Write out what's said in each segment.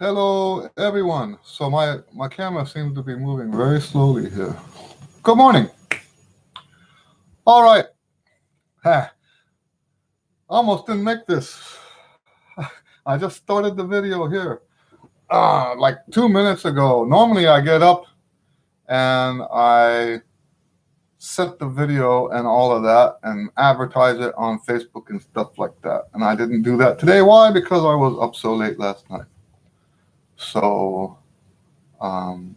Hello, everyone. So my camera seems to be moving very slowly here. Good morning. All right. Ha, almost didn't make this. I just started the video here like 2 minutes ago. Normally I get up and I set the video and all of that and advertise it on Facebook and stuff like that. And I didn't do that today. Why? Because I was up so late last night. So, and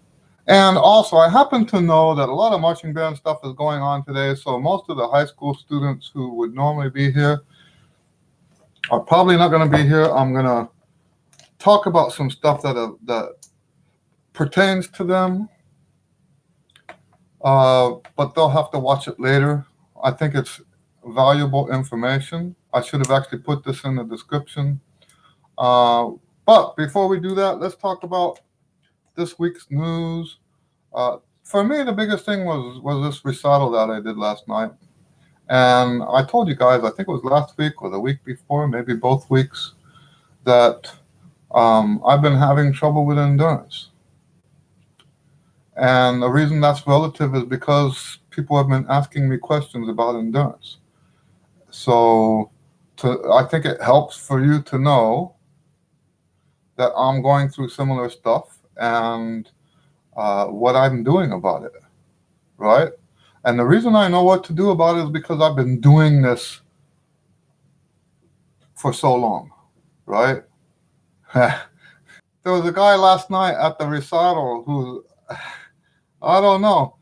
also, I happen to know that a lot of marching band stuff is going on today, so most of the high school students who would normally be here are probably not going to be here. I'm going to talk about some stuff that pertains to them, but they'll have to watch it later. I think it's valuable information. I should have actually put this in the description. But before we do that, let's talk about this week's news. For me, the biggest thing was this recital that I did last night. And I told you guys, I think it was last week or the week before, maybe both weeks, that I've been having trouble with endurance. And the reason that's relative is because people have been asking me questions about endurance. So I think it helps for you to know that I'm going through similar stuff and what I'm doing about it, right? And the reason I know what to do about it is because I've been doing this for so long, right? There was a guy last night at the recital who, I don't know,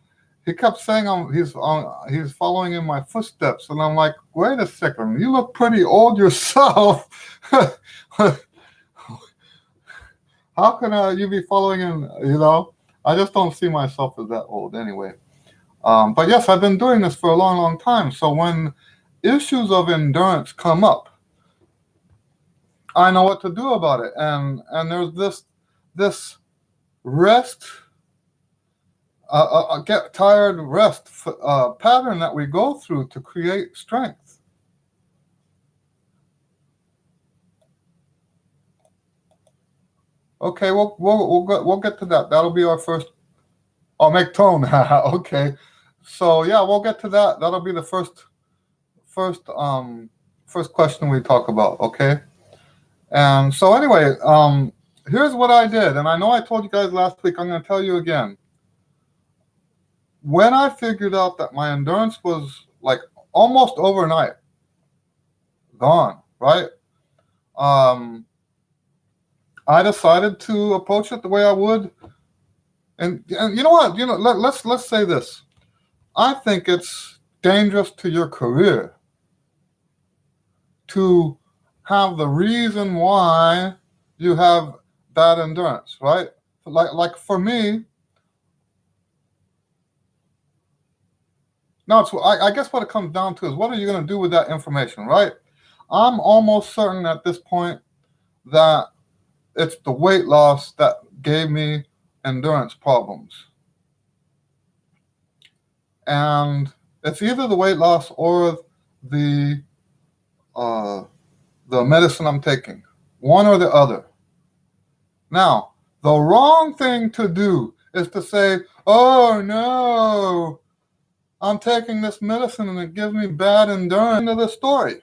he kept saying he's following in my footsteps, and I'm like, wait a second, you look pretty old yourself. How can you be following in? I just don't see myself as that old anyway. But yes, I've been doing this for a long, long time. So when issues of endurance come up, I know what to do about it. And there's this rest, get tired rest pattern that we go through to create strength. Okay, we'll get to that. That'll be our first. I'll make tone. Okay. So yeah, we'll get to that. That'll be the first question we talk about, okay? And so anyway, here's what I did, and I know I told you guys last week, I'm going to tell you again. When I figured out that my endurance was like almost overnight gone, right? I decided to approach it the way I would. And you know what? Let's say this. I think it's dangerous to your career to have the reason why you have bad endurance, right? Like for me, no, I guess what it comes down to is what are you going to do with that information, right? I'm almost certain at this point that it's the weight loss that gave me endurance problems. And it's either the weight loss or the medicine I'm taking, one or the other. Now, the wrong thing to do is to say, oh no, I'm taking this medicine and it gives me bad endurance. End of the story.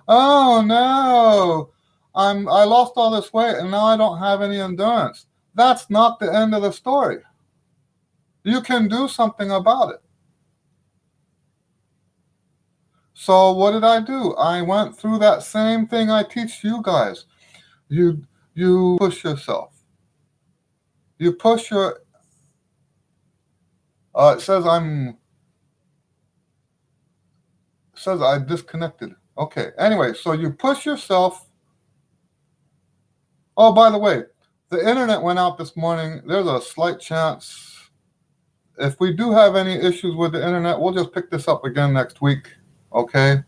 Oh no, I lost all this weight and now I don't have any endurance. That's not the end of the story. You can do something about it. So what did I do? I went through that same thing I teach you guys. You push yourself. You push your. It says I disconnected. Okay. Anyway, so you push yourself. Oh, by the way, the internet went out this morning. There's a slight chance. If we do have any issues with the internet, we'll just pick this up again next week. Okay.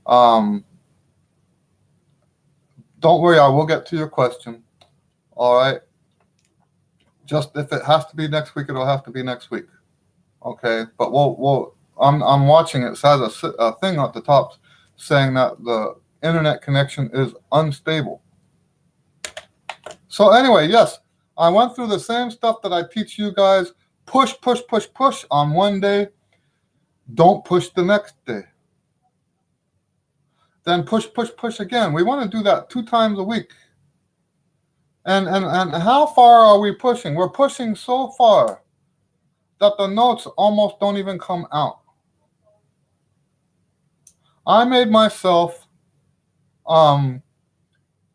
Don't worry, I will get to your question. All right. Just if it has to be next week, it'll have to be next week. Okay. But I'm watching it. It says a thing at the top saying that the internet connection is unstable. So anyway, yes, I went through the same stuff that I teach you guys. Push, push, push, push on one day. Don't push the next day. Then push, push, push again. We want to do that 2 times a week. And how far are we pushing? We're pushing so far that the notes almost don't even come out. I made myself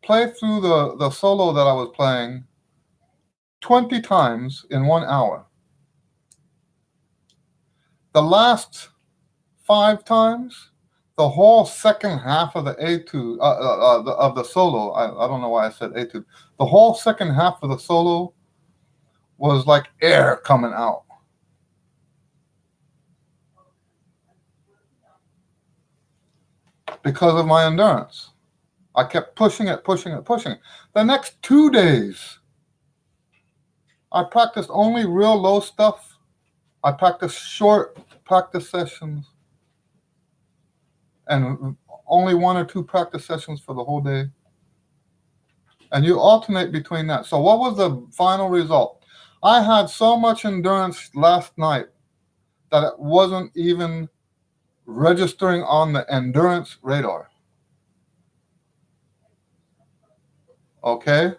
play through the solo that I was playing 20 times in 1 hour. The last 5 times, the whole second half of the etude of the solo, I don't know why I said etude, the whole second half of the solo was like air coming out. Because of my endurance. I kept pushing it, pushing it, pushing it. The next 2 days, I practiced only real low stuff. I practiced short practice sessions and only 1 or 2 practice sessions for the whole day. And you alternate between that. So what was the final result? I had so much endurance last night that it wasn't even registering on the endurance radar. Okay?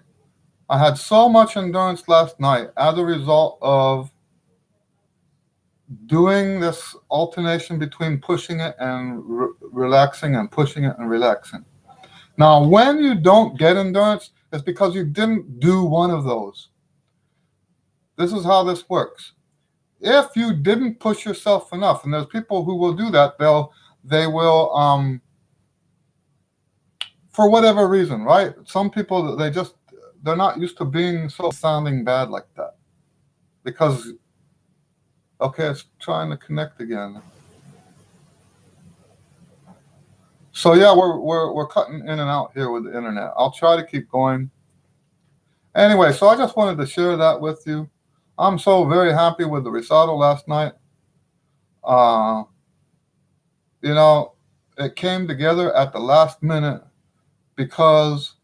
I had so much endurance last night as a result of doing this alternation between pushing it and relaxing and pushing it and relaxing. Now, when you don't get endurance, it's because you didn't do one of those. This is how this works. If you didn't push yourself enough, and there's people who will do that, they will for whatever reason, right? Some people, they're not used to being so sounding bad like that. Because, okay, it's trying to connect again. So yeah, we're cutting in and out here with the internet. I'll try to keep going. Anyway, so I just wanted to share that with you. I'm so very happy with the recital last night. You know, it came together at the last minute because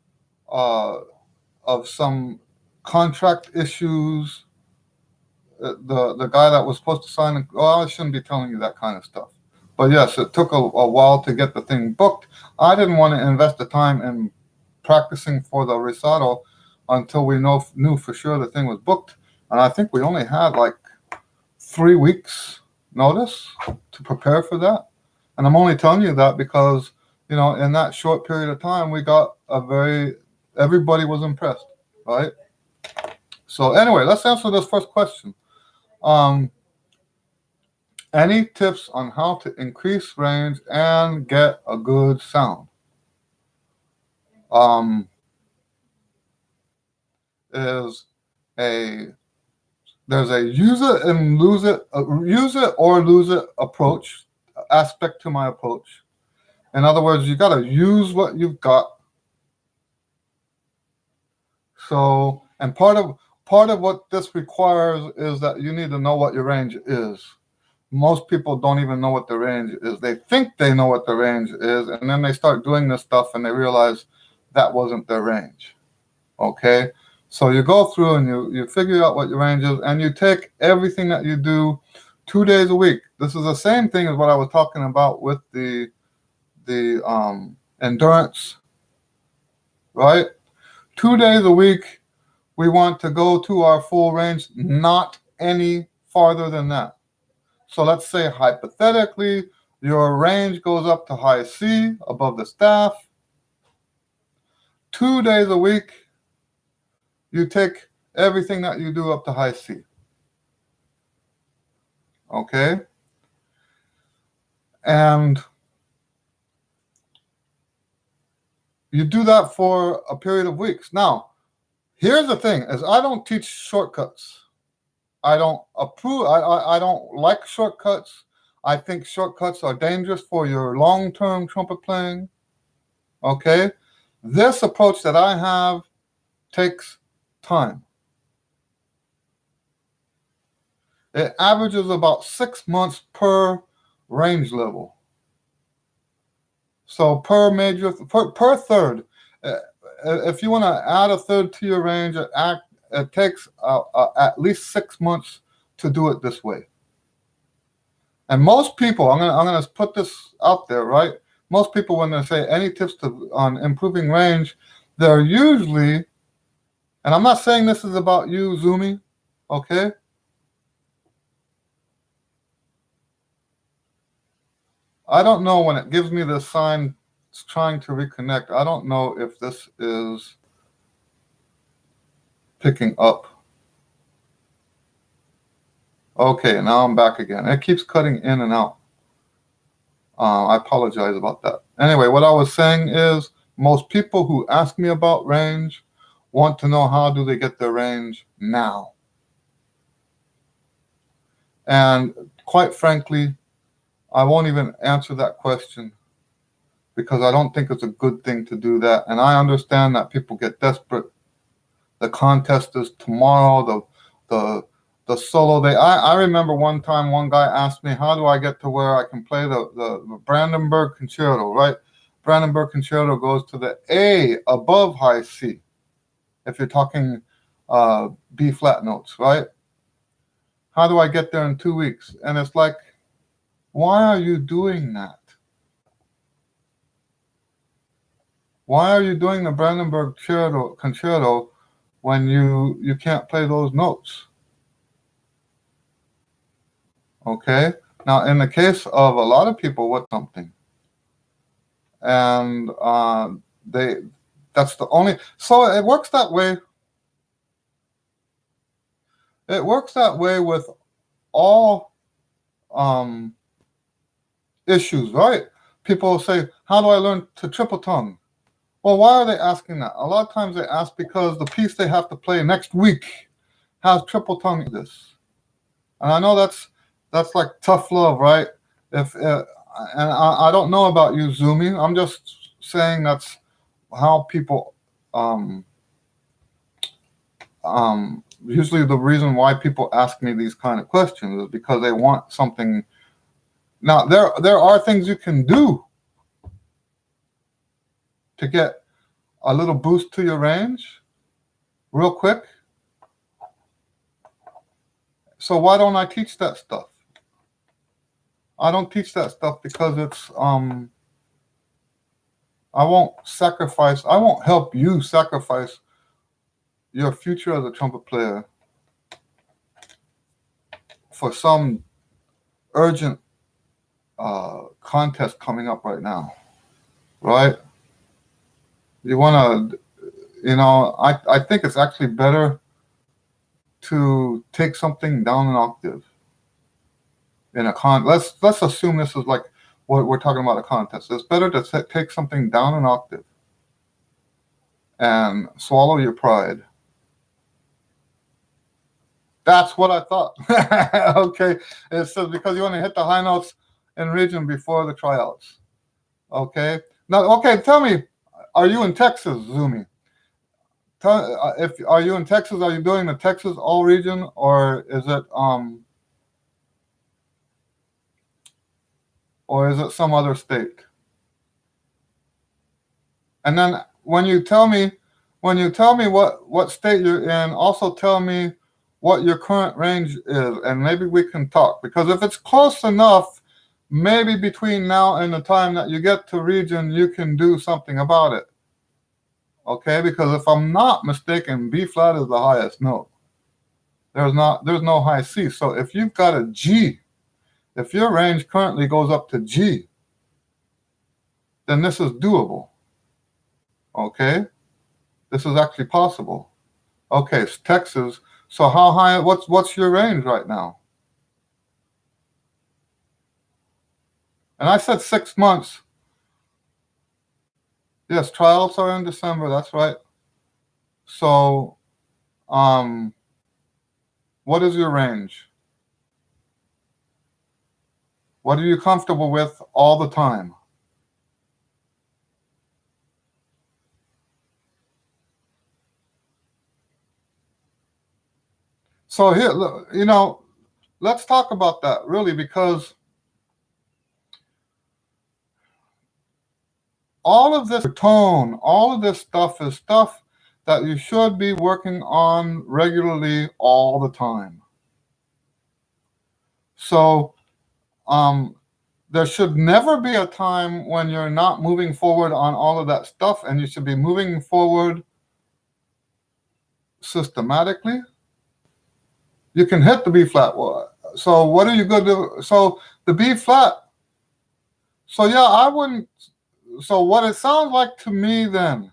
of some contract issues. The guy that was supposed to sign, well, I shouldn't be telling you that kind of stuff. But yes, it took a while to get the thing booked. I didn't want to invest the time in practicing for the recital until we knew for sure the thing was booked. And I think we only had like 3 weeks notice to prepare for that. And I'm only telling you that because, you know, in that short period of time, we got everybody was impressed, right? So anyway, let's answer this first question. Any tips on how to increase range and get a good sound? There's a use it and lose it, use it or lose it approach aspect to my approach. In other words, you got to use what you've got. So, and part of what this requires is that you need to know what your range is. Most people don't even know what the range is. They think they know what the range is, and then they start doing this stuff and they realize that wasn't their range. Okay? So you go through and you figure out what your range is, and you take everything that you do 2 days a week. This is the same thing as what I was talking about with the endurance, right? 2 days a week, we want to go to our full range, not any farther than that. So let's say hypothetically, your range goes up to high C above the staff. 2 days a week, you take everything that you do up to high C. Okay? And you do that for a period of weeks. Now, here's the thing, is I don't teach shortcuts. I don't approve. I don't like shortcuts. I think shortcuts are dangerous for your long-term trumpet playing. Okay? This approach that I have takes time. It averages about 6 months per range level. So per third. if you want to add a third to your range, it takes at least 6 months to do it this way. And most people, I'm gonna put this out there, right? Most people, when they say any tips on improving range, they're usually, and I'm not saying this is about you, Zumi, okay? I don't know when it gives me the sign it's trying to reconnect. I don't know if this is picking up. Okay, now I'm back again. It keeps cutting in and out. I apologize about that. Anyway, what I was saying is most people who ask me about range want to know how do they get their range now. And quite frankly, I won't even answer that question because I don't think it's a good thing to do that. And I understand that people get desperate. The contest is tomorrow, the solo day. I remember one time one guy asked me, how do I get to where I can play the Brandenburg Concerto, right? Brandenburg Concerto goes to the A above high C, if you're talking B flat notes, right? How do I get there in 2 weeks? And it's like, why are you doing that? Why are you doing the Brandenburg Concerto when you can't play those notes? Okay. Now, in the case of a lot of people with something, and that's the only, so it works that way. It works that way with all issues, right? People say, how do I learn to triple tongue? Well, why are they asking that? A lot of times they ask because the piece they have to play next week has triple tongue this. And I know that's like tough love, right? If and I don't know about you, Zumi. I'm just saying that's how people usually the reason why people ask me these kind of questions is because they want something. Now there are things you can do to get a little boost to your range real quick. So why don't I teach that stuff? I don't teach that stuff because it's I won't help you sacrifice your future as a trumpet player for some urgent contest coming up right now, right? You want to, I think it's actually better to take something down an octave in a let's assume this is like what we're talking about, a contest. It's better to take something down an octave and swallow your pride. That's what I thought. Okay. It says because you want to hit the high notes in region before the tryouts. Okay. Now, okay, tell me, are you in Texas, Zumi? Are you in Texas? Are you doing the Texas all region, or is it some other state? And then when you tell me what state you're in, also tell me what your current range is, and maybe we can talk. Because if it's close enough, maybe between now and the time that you get to region, you can do something about it. Okay, because if I'm not mistaken, B flat is the highest note. There's no high C. So if you've got a G, if your range currently goes up to G, then this is doable. Okay, this is actually possible. Okay, it's Texas. So how high? What's your range right now? And I said 6 months. Yes, trials are in December. That's right. So, what is your range? What are you comfortable with all the time? So here, let's talk about that really, because all of this tone, all of this stuff is stuff that you should be working on regularly all the time. So there should never be a time when you're not moving forward on all of that stuff, and you should be moving forward systematically. You can hit the B flat. So what are you going to do? So the B flat. So yeah, I wouldn't. So what it sounds like to me then.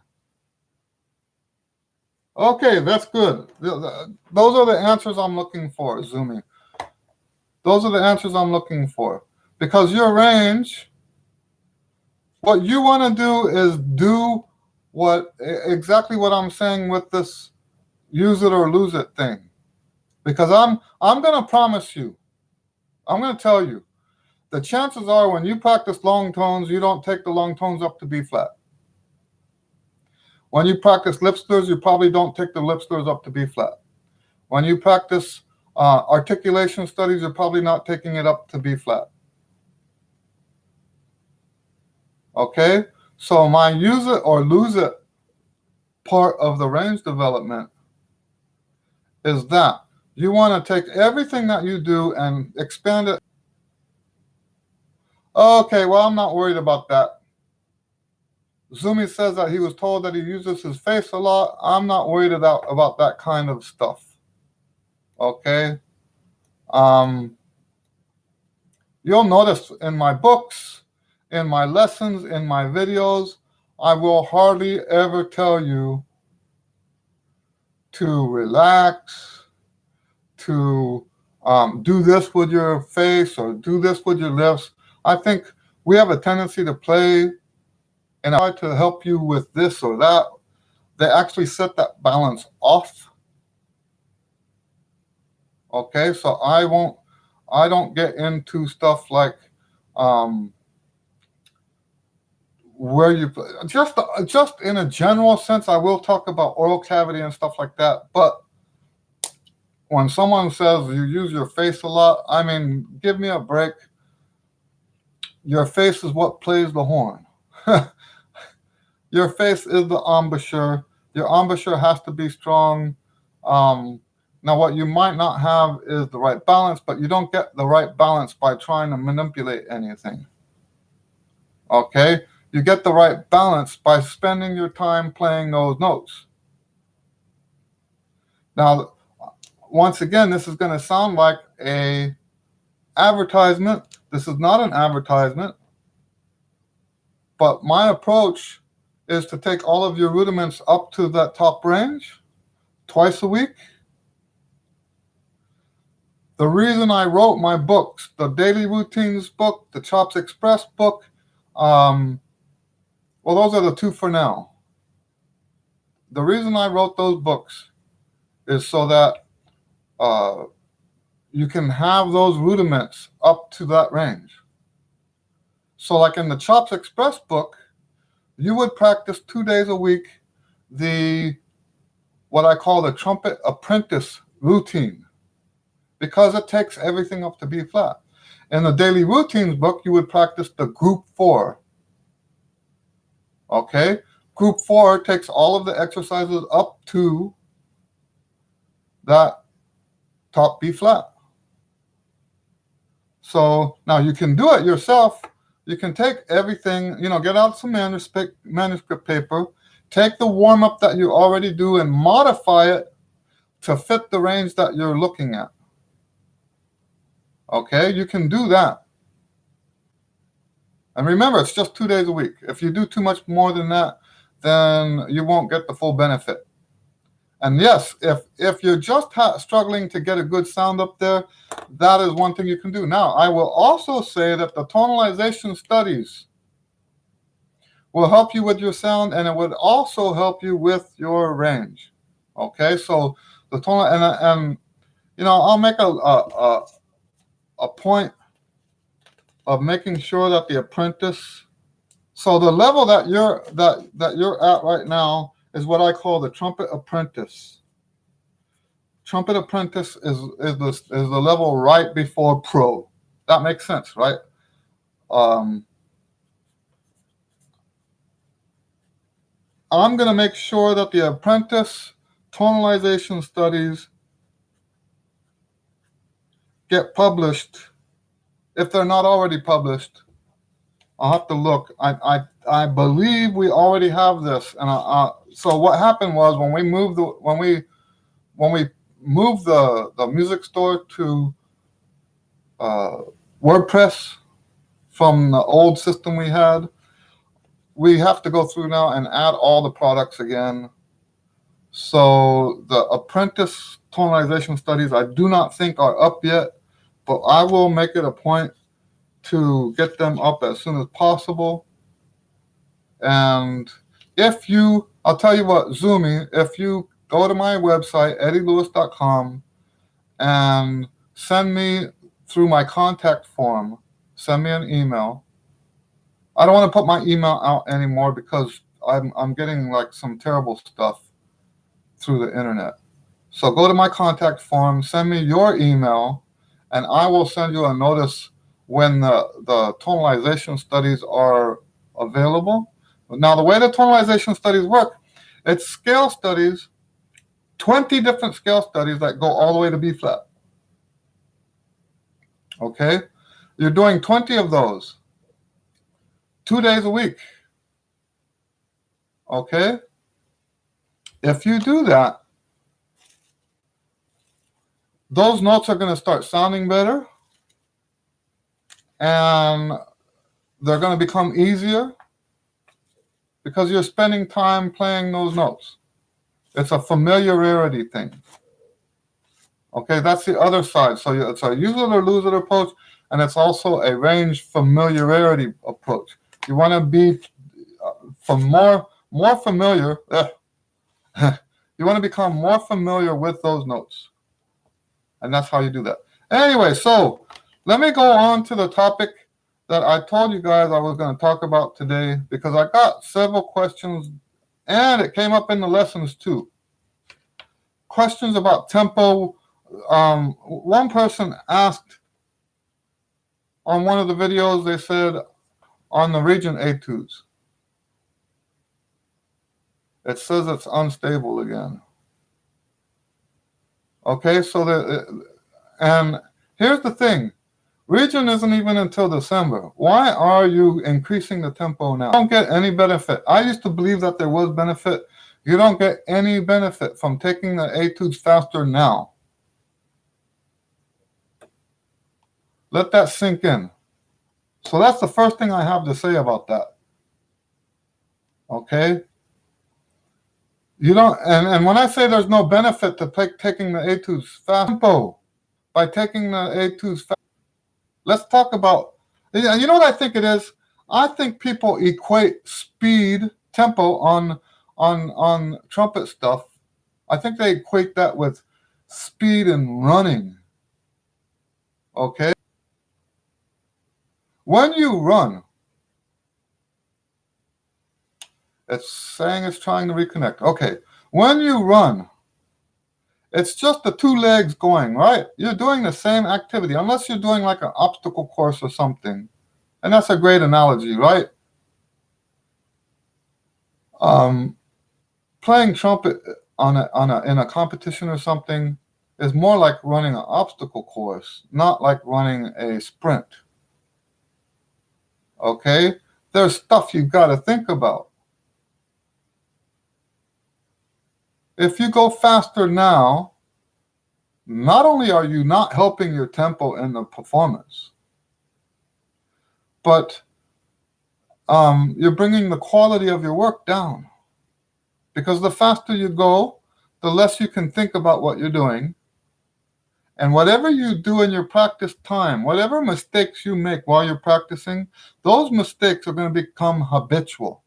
Okay, that's good. Those are the answers I'm looking for, Zumi. Those are the answers I'm looking for. Because your range, what you want to do is do exactly what I'm saying with this use it or lose it thing. Because I'm going to promise you, I'm going to tell you, the chances are when you practice long tones, you don't take the long tones up to B flat. When you practice lip slurs, you probably don't take the lip slurs up to B flat. When you practice articulation studies, you're probably not taking it up to B flat. Okay? So my use it or lose it part of the range development is that you want to take everything that you do and expand it. Okay, well, I'm not worried about that. Zumi says that he was told that he uses his face a lot. I'm not worried about that kind of stuff. Okay? You'll notice in my books, in my lessons, in my videos, I will hardly ever tell you to relax, to do this with your face or do this with your lips. I think we have a tendency to play and try to help you with this or that. They actually set that balance off. Okay, so I don't get into stuff like where you just in a general sense. I will talk about oral cavity and stuff like that, but when someone says you use your face a lot, I mean, give me a break. Your face is what plays the horn. Your face is the embouchure. Your embouchure has to be strong. Now, what you might not have is the right balance, but you don't get the right balance by trying to manipulate anything. Okay? You get the right balance by spending your time playing those notes. Now, once again, this is going to sound like an advertisement. This is not an advertisement. But my approach is to take all of your rudiments up to that top range twice a week. The reason I wrote my books, the Daily Routines book, the Chops Express book, well, those are the two for now. The reason I wrote those books is so that you can have those rudiments up to that range. So like in the Chops Express book, you would practice 2 days a week what I call the trumpet apprentice routine, because it takes everything up to B flat. In the Daily Routines book, you would practice the group 4. Okay? Group 4 takes all of the exercises up to that top B flat. So now you can do it yourself. You can take everything, get out some manuscript paper, take the warm-up that you already do and modify it to fit the range that you're looking at. Okay, you can do that. And remember, it's just 2 days a week. If you do too much more than that, then you won't get the full benefit. And yes, if you're just struggling to get a good sound up there, that is one thing you can do. Now, I will also say that the tonalization studies will help you with your sound, and it would also help you with your range. Okay, so the tonal, and I'll make a point of making sure that the apprentice. So the level that you're at right now is what I call the trumpet apprentice. Trumpet apprentice is the level right before pro. That makes sense, right? I'm going to make sure that the apprentice tonalization studies get published. If they're not already published, I'll have to look. I believe we already have this. And so what happened was when we moved the music store to WordPress from the old system we had, we have to go through now and add all the products again. So the apprentice tonalization studies I do not think are up yet, but I will make it a point to get them up as soon as possible. And I'll tell you what, Zoomy, if you go to my website, eddielewis.com, and send me through my contact form, send me an email. I don't want to put my email out anymore because I'm getting like some terrible stuff through the internet. So go to my contact form, send me your email, and I will send you a notice when the tonalization studies are available. Now, the way the tonalization studies work, it's scale studies, 20 different scale studies that go all the way to B flat. Okay? You're doing 20 of those, 2 days a week. Okay? If you do that, those notes are going to start sounding better, and they're going to become easier because you're spending time playing those notes. It's a familiarity thing. Okay, that's the other side. So it's a use it or lose it approach, and it's also a range familiarity approach. You want to be more familiar. You want to become more familiar with those notes, and that's how you do that. Anyway, so let me go on to the topic that I told you guys I was going to talk about today, because I got several questions, and it came up in the lessons too. Questions about tempo. One person asked on one of the videos, they said on the region etudes, it says it's unstable again. Okay, and here's the thing. Region isn't even until December. Why are you increasing the tempo now? You don't get any benefit. I used to believe that there was benefit. You don't get any benefit from taking the etudes faster now. Let that sink in. So that's the first thing I have to say about that. Okay? You don't, and when I say there's no benefit to taking the etudes fast, tempo, by taking the etudes fast, let's talk about, you know what I think it is? I think people equate speed, tempo on trumpet stuff. I think they equate that with speed and running. Okay? When you run, it's saying it's trying to reconnect. Okay. When you run, it's just the two legs going, right? You're doing the same activity, unless you're doing like an obstacle course or something. And that's a great analogy, right? Playing trumpet in a competition or something is more like running an obstacle course, not like running a sprint. Okay? There's stuff you've got to think about. If you go faster now, not only are you not helping your tempo in the performance, but you're bringing the quality of your work down. Because the faster you go, the less you can think about what you're doing. And whatever you do in your practice time, whatever mistakes you make while you're practicing, those mistakes are going to become habitual.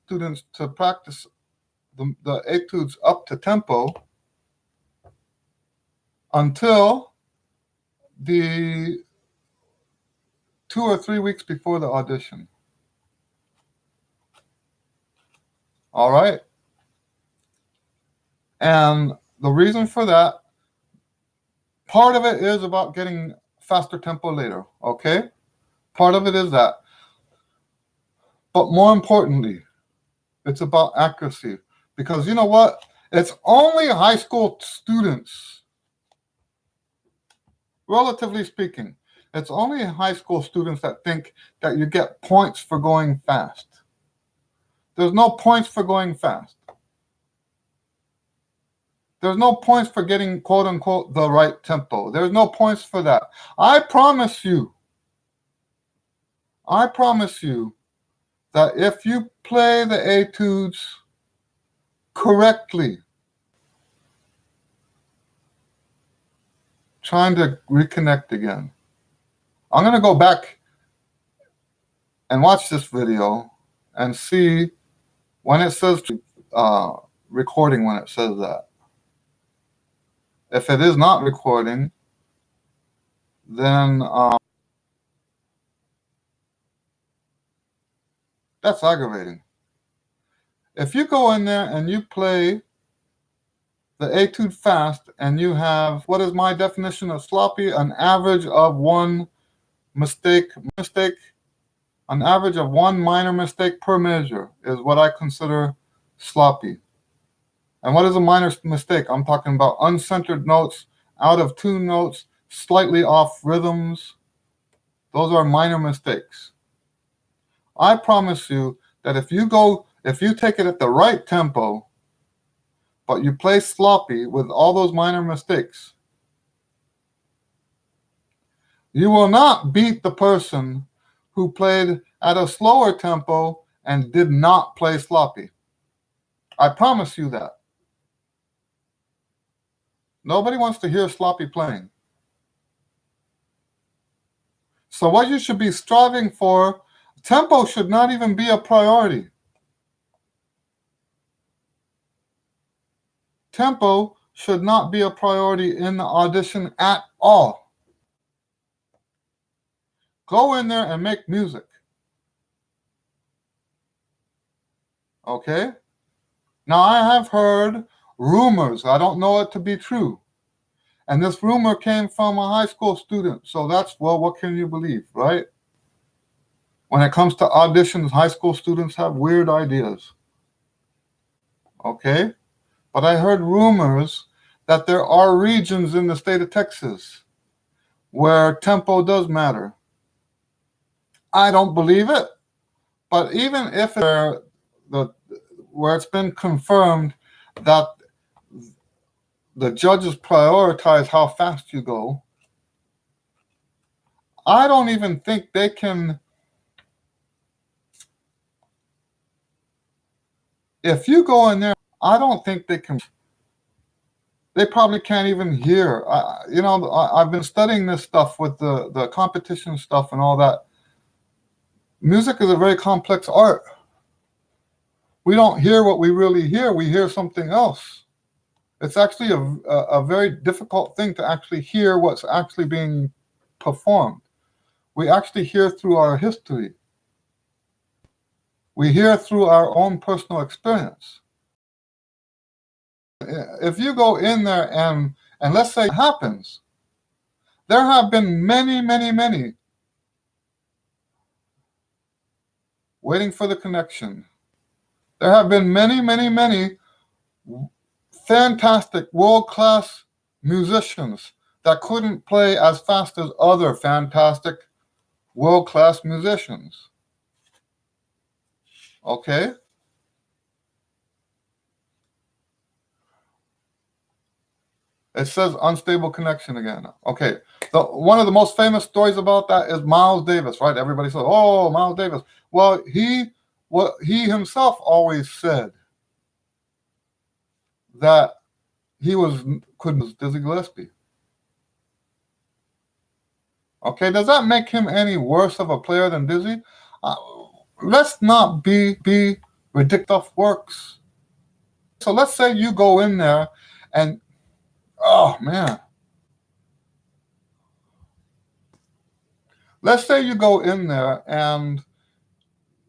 Students to practice the etudes up to tempo until the 2 or 3 weeks before the audition. All right? And the reason for that, part of it is about getting faster tempo later, okay? Part of it is that. But more importantly, it's about accuracy. Because you know what? It's only high school students, relatively speaking, it's only high school students that think that you get points for going fast. There's no points for going fast. There's no points for getting, quote unquote, the right tempo. There's no points for that. I promise you that if you play the etudes correctly, trying to reconnect again. I'm going to go back and watch this video and see when it says recording, when it says that. If it is not recording, then that's aggravating. If you go in there and you play the etude fast and you have, what is my definition of sloppy? An average of one mistake, an average of one minor mistake per measure is what I consider sloppy. And what is a minor mistake? I'm talking about uncentered notes, out of tune notes, slightly off rhythms. Those are minor mistakes. I promise you that if you take it at the right tempo, but you play sloppy with all those minor mistakes, you will not beat the person who played at a slower tempo and did not play sloppy. I promise you that. Nobody wants to hear sloppy playing. So what you should be striving for, tempo should not even be a priority. Tempo should not be a priority in the audition at all. Go in there and make music. Okay? Now, I have heard rumors. I don't know it to be true. And this rumor came from a high school student. So that's, well, what can you believe, right? When it comes to auditions, high school students have weird ideas. Okay? But I heard rumors that there are regions in the state of Texas where tempo does matter. I don't believe it. But even if where it's been confirmed that the judges prioritize how fast you go, I don't even think they can. If you go in there, I don't think they can. They probably can't even hear. I've been studying this stuff with the competition stuff and all that. Music is a very complex art. We don't hear what we really hear. We hear something else. It's actually a very difficult thing to actually hear what's actually being performed. We actually hear through our history. We hear through our own personal experience. If you go in there and let's say it happens, there have been many waiting for the connection. There have been many fantastic world-class musicians that couldn't play as fast as other fantastic world-class musicians. Okay? It says unstable connection again. Okay. One of the most famous stories about that is Miles Davis, right? Everybody says, oh, Miles Davis. Well, he himself always said that he was Dizzy Gillespie. Okay, does that make him any worse of a player than Dizzy? Let's not be ridiculous. Works. So let's say you go in there and, oh man. Let's say you go in there and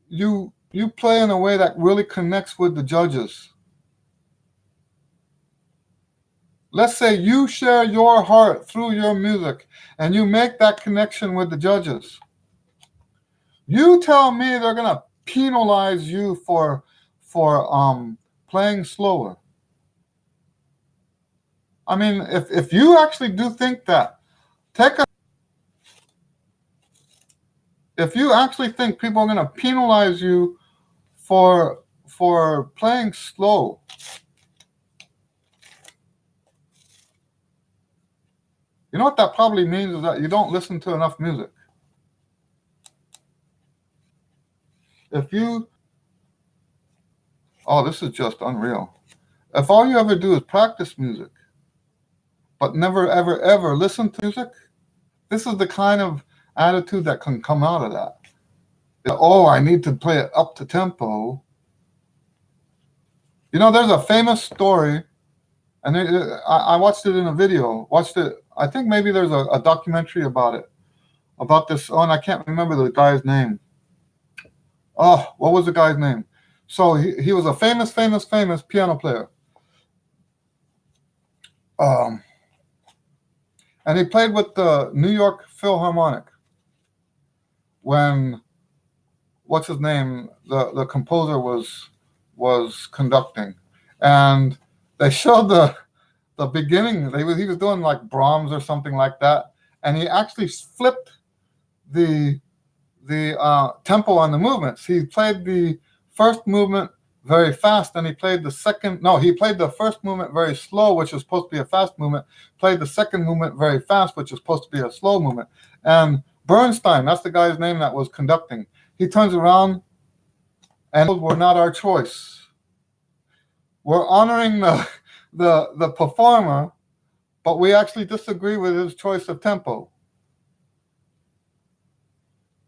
you play in a way that really connects with the judges. Let's say you share your heart through your music and you make that connection with the judges. You tell me they're going to penalize you for playing slower. I mean, if you actually do think that, if you actually think people are going to penalize you for playing slow, you know what that probably means is that you don't listen to enough music. If you, oh, this is just unreal. If all you ever do is practice music, but never, ever, ever listen to music, this is the kind of attitude that can come out of that. Oh, I need to play it up to tempo. You know, there's a famous story, and I watched it in a video. Watched it. I think maybe there's a documentary about it, about this. Oh, and I can't remember the guy's name. Oh, what was the guy's name? So he was a famous piano player. And he played with the New York Philharmonic when, what's his name, the composer was conducting, and they showed the beginning. He was doing like Brahms or something like that, and he actually flipped the tempo on the movements. He played the first movement very fast, and he played the first movement very slow, which is supposed to be a fast movement, played the second movement very fast, which is supposed to be a slow movement. And Bernstein, that's the guy's name that was conducting, he turns around and we're not our choice. We're honoring the performer, but we actually disagree with his choice of tempo.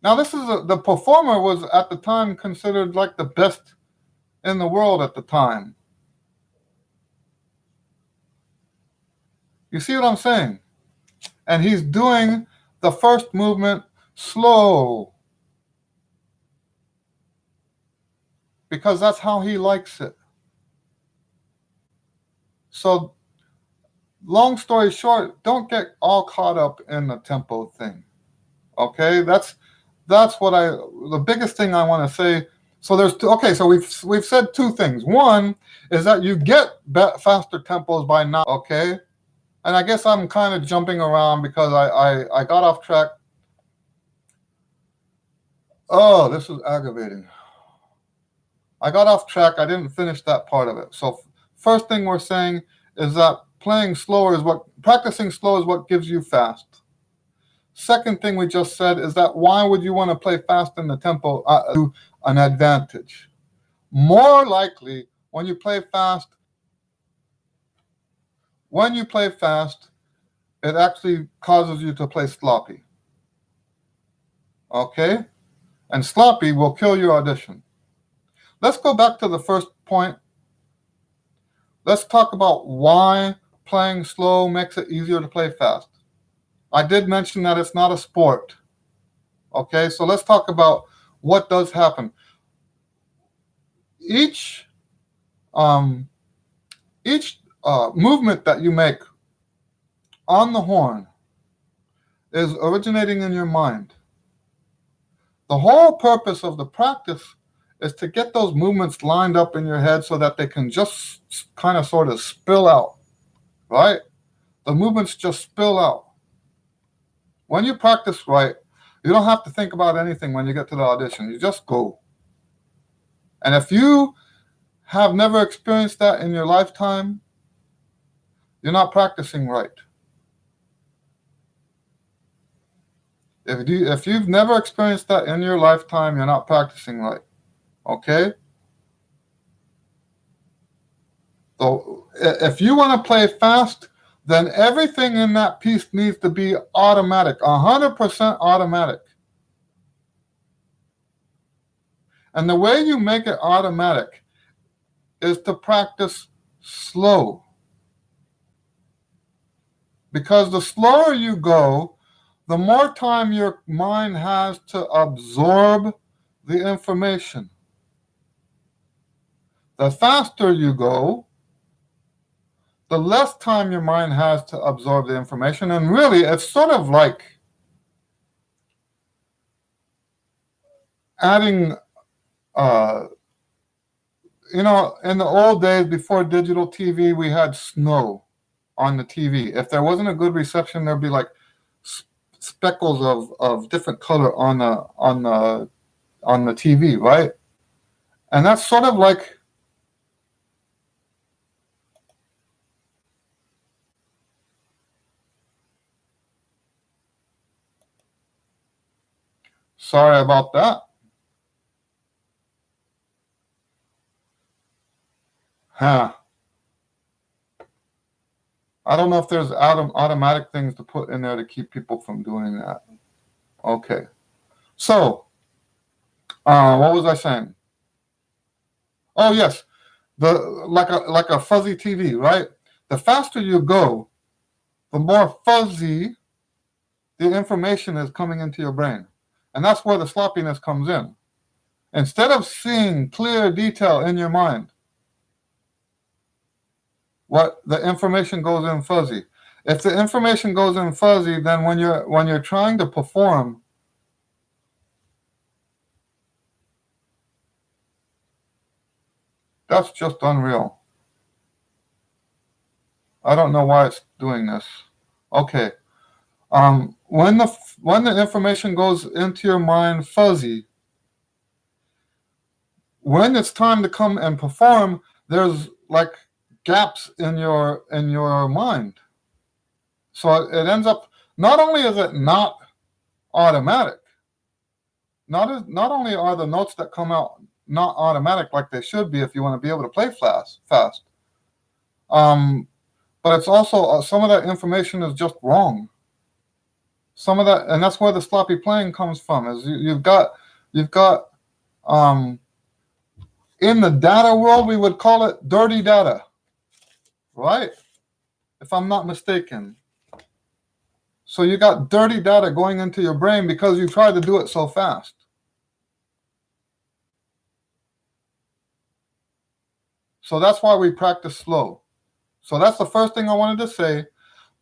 Now, the performer was at the time considered like the best in the world at the time. You see what I'm saying? And he's doing the first movement slow because that's how he likes it. So, long story short, don't get all caught up in the tempo thing. Okay, that's what the biggest thing I want to say. So there's so we've said two things. One is that you get faster tempos by not, okay? And I guess I'm kind of jumping around because I got off track. Oh, this is aggravating. I got off track. I didn't finish that part of it. So first thing we're saying is that practicing slow is what gives you fast. Second thing we just said is that why would you want to play fast in the tempo to an advantage? More likely, when you play fast, it actually causes you to play sloppy. Okay? And sloppy will kill your audition. Let's go back to the first point. Let's talk about why playing slow makes it easier to play fast. I did mention that it's not a sport. Okay, so let's talk about what does happen. Each movement that you make on the horn is originating in your mind. The whole purpose of the practice is to get those movements lined up in your head so that they can just kind of sort of spill out, right? The movements just spill out. When you practice right, you don't have to think about anything when you get to the audition. You just go. And if you have never experienced that in your lifetime, you're not practicing right. If you've never experienced that in your lifetime, you're not practicing right. Okay? So if you want to play fast, then everything in that piece needs to be automatic, 100% automatic. And the way you make it automatic is to practice slow. Because the slower you go, the more time your mind has to absorb the information. The faster you go, the less time your mind has to absorb the information. And really, it's sort of like adding uh, in the old days before digital TV, we had snow on the TV. If there wasn't a good reception, there'd be like speckles of different color on the TV, right? And that's sort of like, sorry about that. Huh. I don't know if there's automatic things to put in there to keep people from doing that. Okay. So, what was I saying? Oh yes, the like a fuzzy TV, right? The faster you go, the more fuzzy the information is coming into your brain, and that's where the sloppiness comes in. Instead of seeing clear detail in your mind, what the information goes in fuzzy. If the information goes in fuzzy, then when you're trying to perform, that's just unreal. I don't know why it's doing this. Okay. When the information goes into your mind fuzzy, when it's time to come and perform, there's like gaps in your mind. So it ends up, not only is it not automatic, not only are the notes that come out not automatic like they should be if you want to be able to play fast, but it's also some of that information is just wrong. Some of that, and that's where the sloppy playing comes from. Is you've got in the data world we would call it dirty data, right? If I'm not mistaken. So you got dirty data going into your brain because you tried to do it so fast. So that's why we practice slow. So that's the first thing I wanted to say.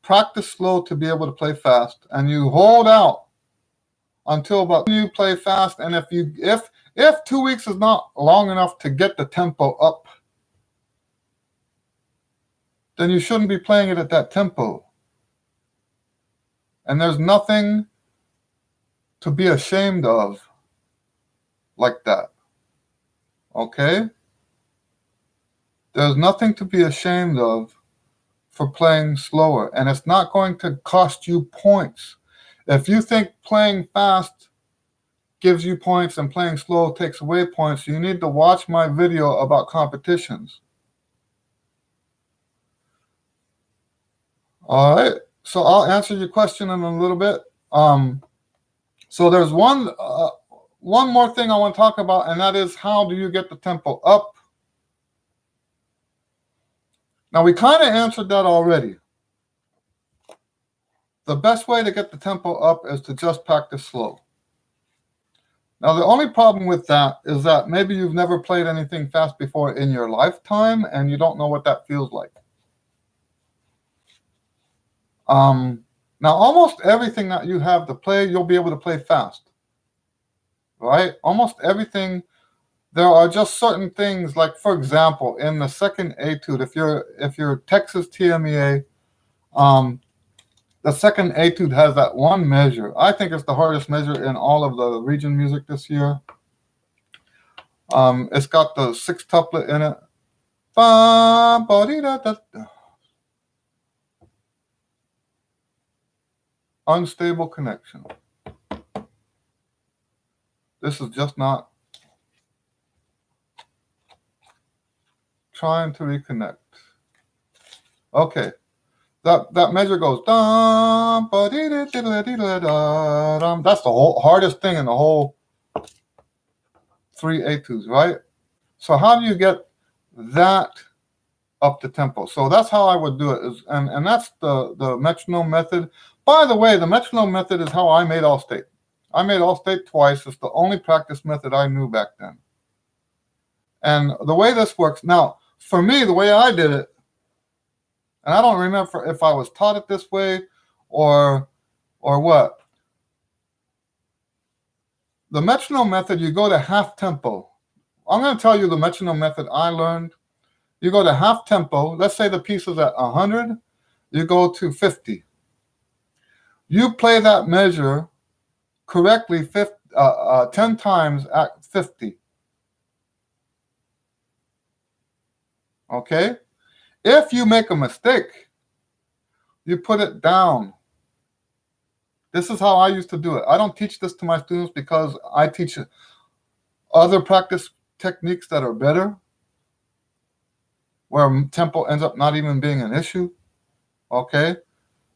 Practice slow to be able to play fast, and you hold out until about you play fast. And if 2 weeks is not long enough to get the tempo up, then you shouldn't be playing it at that tempo. And there's nothing to be ashamed of like that. Okay? There's nothing to be ashamed of for playing slower, and it's not going to cost you points. If you think playing fast gives you points and playing slow takes away points, you need to watch my video about competitions. All right, so I'll answer your question in a little bit. So there's one more thing I want to talk about, and that is, how do you get the tempo up? Now, we kind of answered that already. The best way to get the tempo up is to just practice slow. Now, the only problem with that is that maybe you've never played anything fast before in your lifetime, and you don't know what that feels like. Now, almost everything that you have to play, you'll be able to play fast, right? Almost everything. There are just certain things, like, for example, in the second etude, if you're Texas TMEA, the second etude has that one measure. I think it's the hardest measure in all of the region music this year. It's got the 6 tuplet in it. Unstable connection. This is just not trying to reconnect. Okay. That measure goes dum, that's the hardest thing in the whole 3 etudes, right? So how do you get that up the tempo? So that's how I would do it, and that's the metronome method. By the way, the metronome method is how I made All-State. I made All-State twice. It's the only practice method I knew back then. And the way this works now, for me, the way I did it, and I don't remember if I was taught it this way or what. The metronome method, you go to half tempo. I'm going to tell you the metronome method I learned. You go to half tempo. Let's say the piece is at 100. You go to 50. You play that measure correctly 10 times at 50. Okay? If you make a mistake, you put it down. This is how I used to do it. I don't teach this to my students because I teach other practice techniques that are better, where tempo ends up not even being an issue. Okay?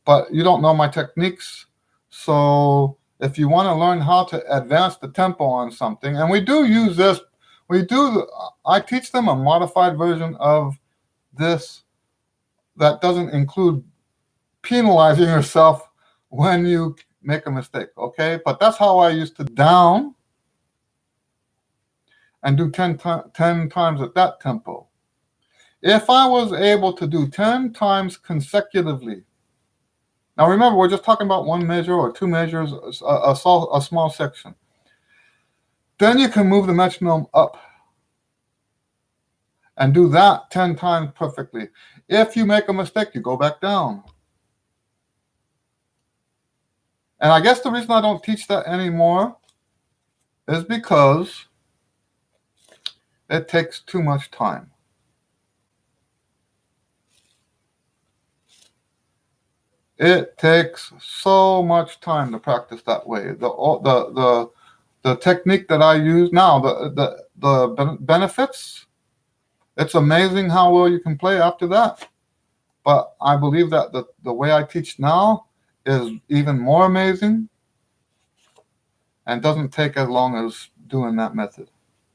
But you don't know my techniques. So if you want to learn how to advance the tempo on something, and we do use this, I teach them a modified version of this that doesn't include penalizing yourself when you make a mistake, okay? But that's how I used to down and do 10 times at that tempo. If I was able to do 10 times consecutively, now remember, we're just talking about one measure or two measures, a small section. Then you can move the metronome up and do that 10 times perfectly. If you make a mistake, you go back down. And I guess the reason I don't teach that anymore is because it takes too much time. It takes so much time to practice that way. The technique that I use now, the benefits, it's amazing how well you can play after that. But I believe that the way I teach now is even more amazing and doesn't take as long as doing that method.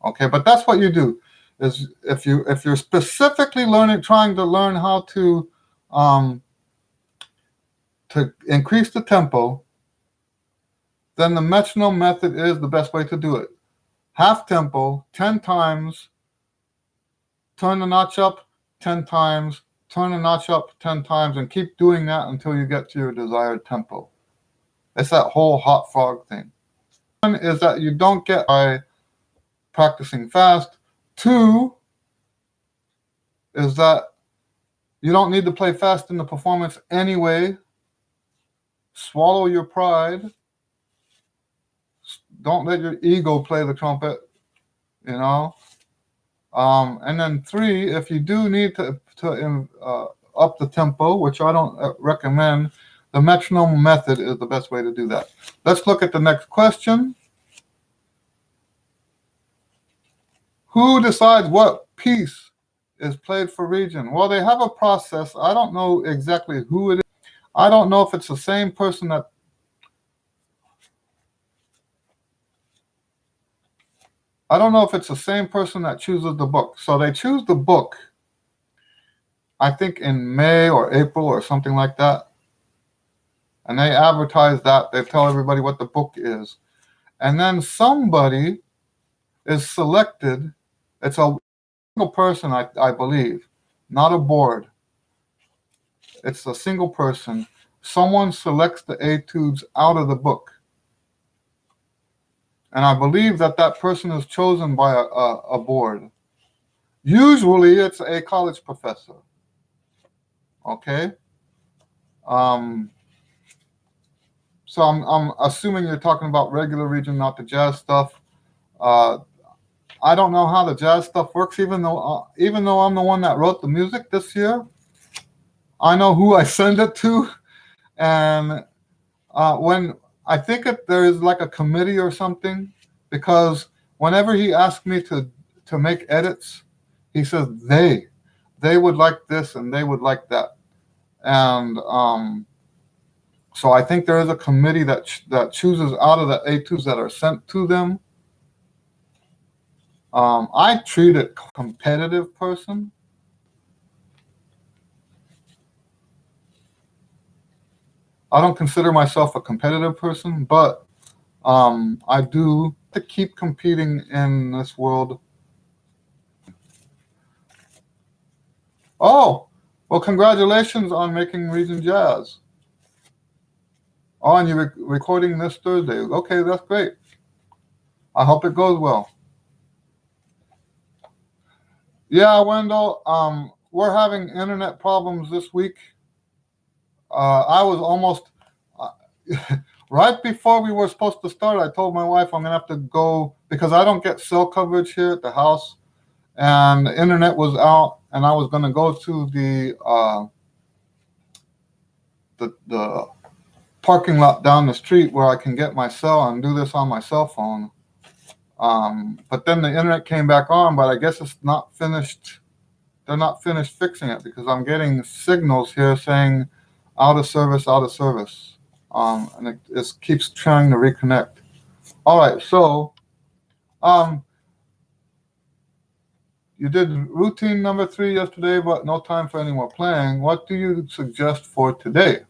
Okay, but that's what you do. Is if you're specifically trying to learn how to increase the tempo, then the metronome method is the best way to do it. Half tempo, 10 times, turn the notch up 10 times, turn the notch up 10 times, and keep doing that until you get to your desired tempo. It's that whole hot frog thing. One is that you don't get by practicing fast. Two is that you don't need to play fast in the performance anyway. Swallow your pride. Don't let your ego play the trumpet, you know. And then three, if you do need to up the tempo, which I don't recommend, the metronome method is the best way to do that. Let's look at the next question. Who decides what piece is played for region? Well, they have a process. I don't know exactly who it is. I don't know if it's the same person that chooses the book. So they choose the book, I think in May or April or something like that. And they advertise that. They tell everybody what the book is. And then somebody is selected. It's a single person, I believe, not a board. It's a single person. Someone selects the etudes out of the book. And I believe that person is chosen by a board. Usually it's a college professor. Okay? So I'm assuming you're talking about regular region, not the jazz stuff. I don't know how the jazz stuff works, even though I'm the one that wrote the music this year. I know who I send it to, and when I think there is like a committee or something, because whenever he asks me to make edits, he says they would like this and they would like that, and so I think there is a committee that chooses out of the etudes that are sent to them. I treat it competitive person. I don't consider myself a competitive person, but I do to keep competing in this world. Oh, well, congratulations on making Region Jazz. Oh, and you're recording this Thursday. Okay, that's great. I hope it goes well. Yeah, Wendell. We're having internet problems this week. I was almost uh, right before we were supposed to start. I told my wife I'm gonna have to go because I don't get cell coverage here at the house, and the internet was out, and I was gonna go to the parking lot down the street where I can get my cell and do this on my cell phone. But then the internet came back on, but I guess it's not finished. They're not finished fixing it because I'm getting signals here saying out of service, out of service. And it keeps trying to reconnect. All right, so um, you did routine number 3 yesterday, but no time for any more playing. What do you suggest for today?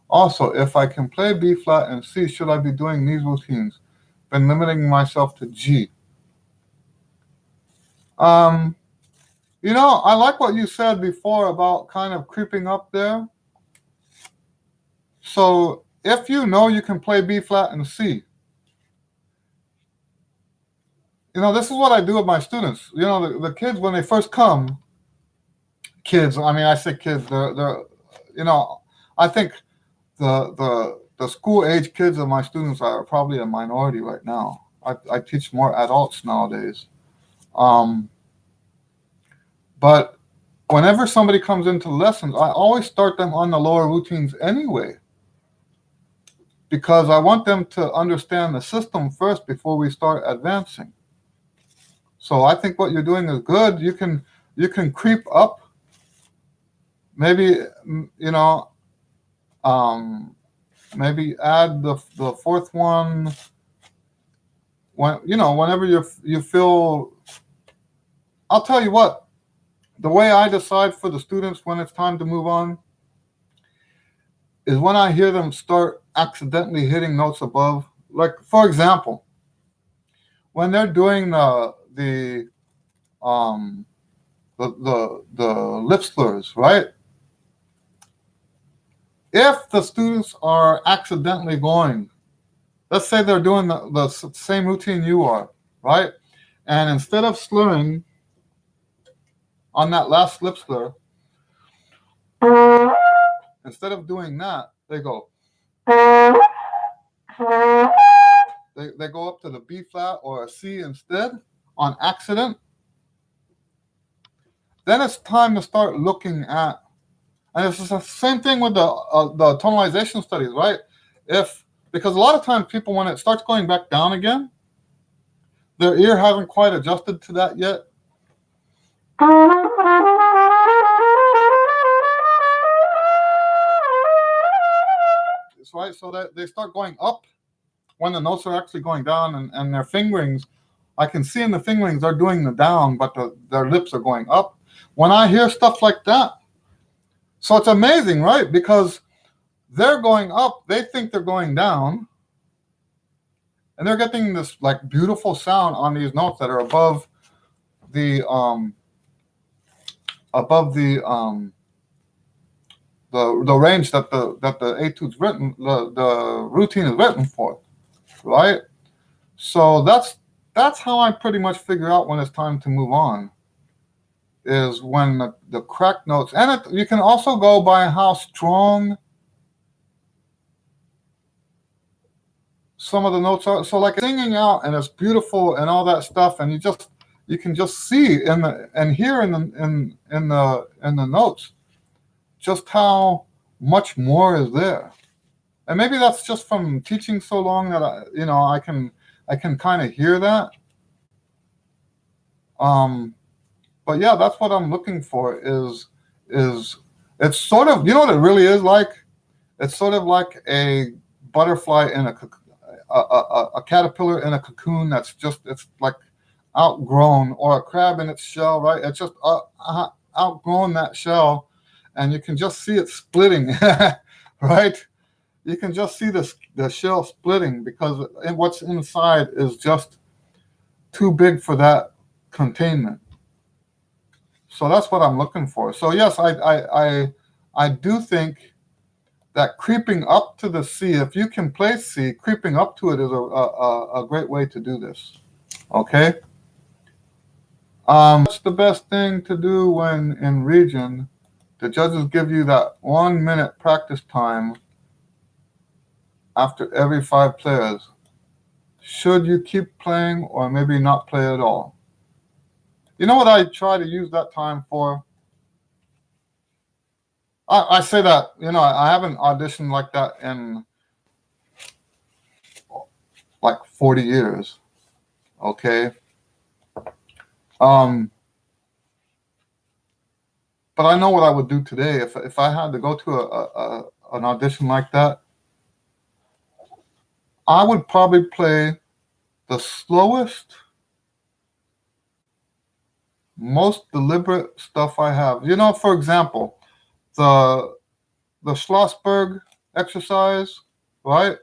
Also, if I can play B flat and C, should I be doing these routines? Been limiting myself to G. Um, I like what you said before about kind of creeping up there. So if you know you can play B flat and C, this is what I do with my students. The kids when they first come, kids. I mean, I say kids. I think the school age kids of my students are probably a minority right now. I teach more adults nowadays. But whenever somebody comes into lessons, I always start them on the lower routines anyway, because I want them to understand the system first before we start advancing. So I think what you're doing is good. You can creep up. Maybe maybe add the fourth one whenever you feel. I'll tell you what. The way I decide for the students when it's time to move on is when I hear them start accidentally hitting notes above. Like, for example, when they're doing um, the lip slurs, right? If the students are accidentally going, let's say they're doing the same routine you are, right? And instead of slurring on that last lip slur, instead of doing that, they go. They go up to the B flat or a C instead on accident. Then it's time to start looking at, and it's the same thing with the tonalization studies, right? Because a lot of times people, when it starts going back down again, their ear hasn't quite adjusted to that yet. It's right, so that they start going up when the notes are actually going down, and their fingerings, I can see in the fingerings they're doing the down, but their lips are going up. When I hear stuff like that, so it's amazing, right? Because they're going up, they think they're going down, and they're getting this like beautiful sound on these notes that are above the the range that the etude's written, the routine is written for, right? So that's how I pretty much figure out when it's time to move on, is when the cracked notes, and you can also go by how strong some of the notes are. So like singing out and it's beautiful and all that stuff, and you can just see and hear in the notes just how much more is there. And maybe that's just from teaching so long that I can kind of hear that. But yeah, that's what I'm looking for. Is it's sort of, what it really is like. It's sort of like a butterfly in a caterpillar in a cocoon it's like outgrown, or a crab in its shell, right? It's just outgrown that shell, and you can just see it splitting, right? You can just see the shell splitting because what's inside is just too big for that containment. So that's what I'm looking for. So yes, I do think that creeping up to the C, if you can play C, creeping up to it is a great way to do this. Okay. What's the best thing to do when in region? The judges give you that 1 minute practice time after every 5 players. Should you keep playing or maybe not play at all? You know what I try to use that time for? I say that, I haven't auditioned like that in like 40 years. Okay. But I know what I would do today if I had to go to an audition like that. I would probably play the slowest, most deliberate stuff I have. For example, the Schlossberg exercise, right?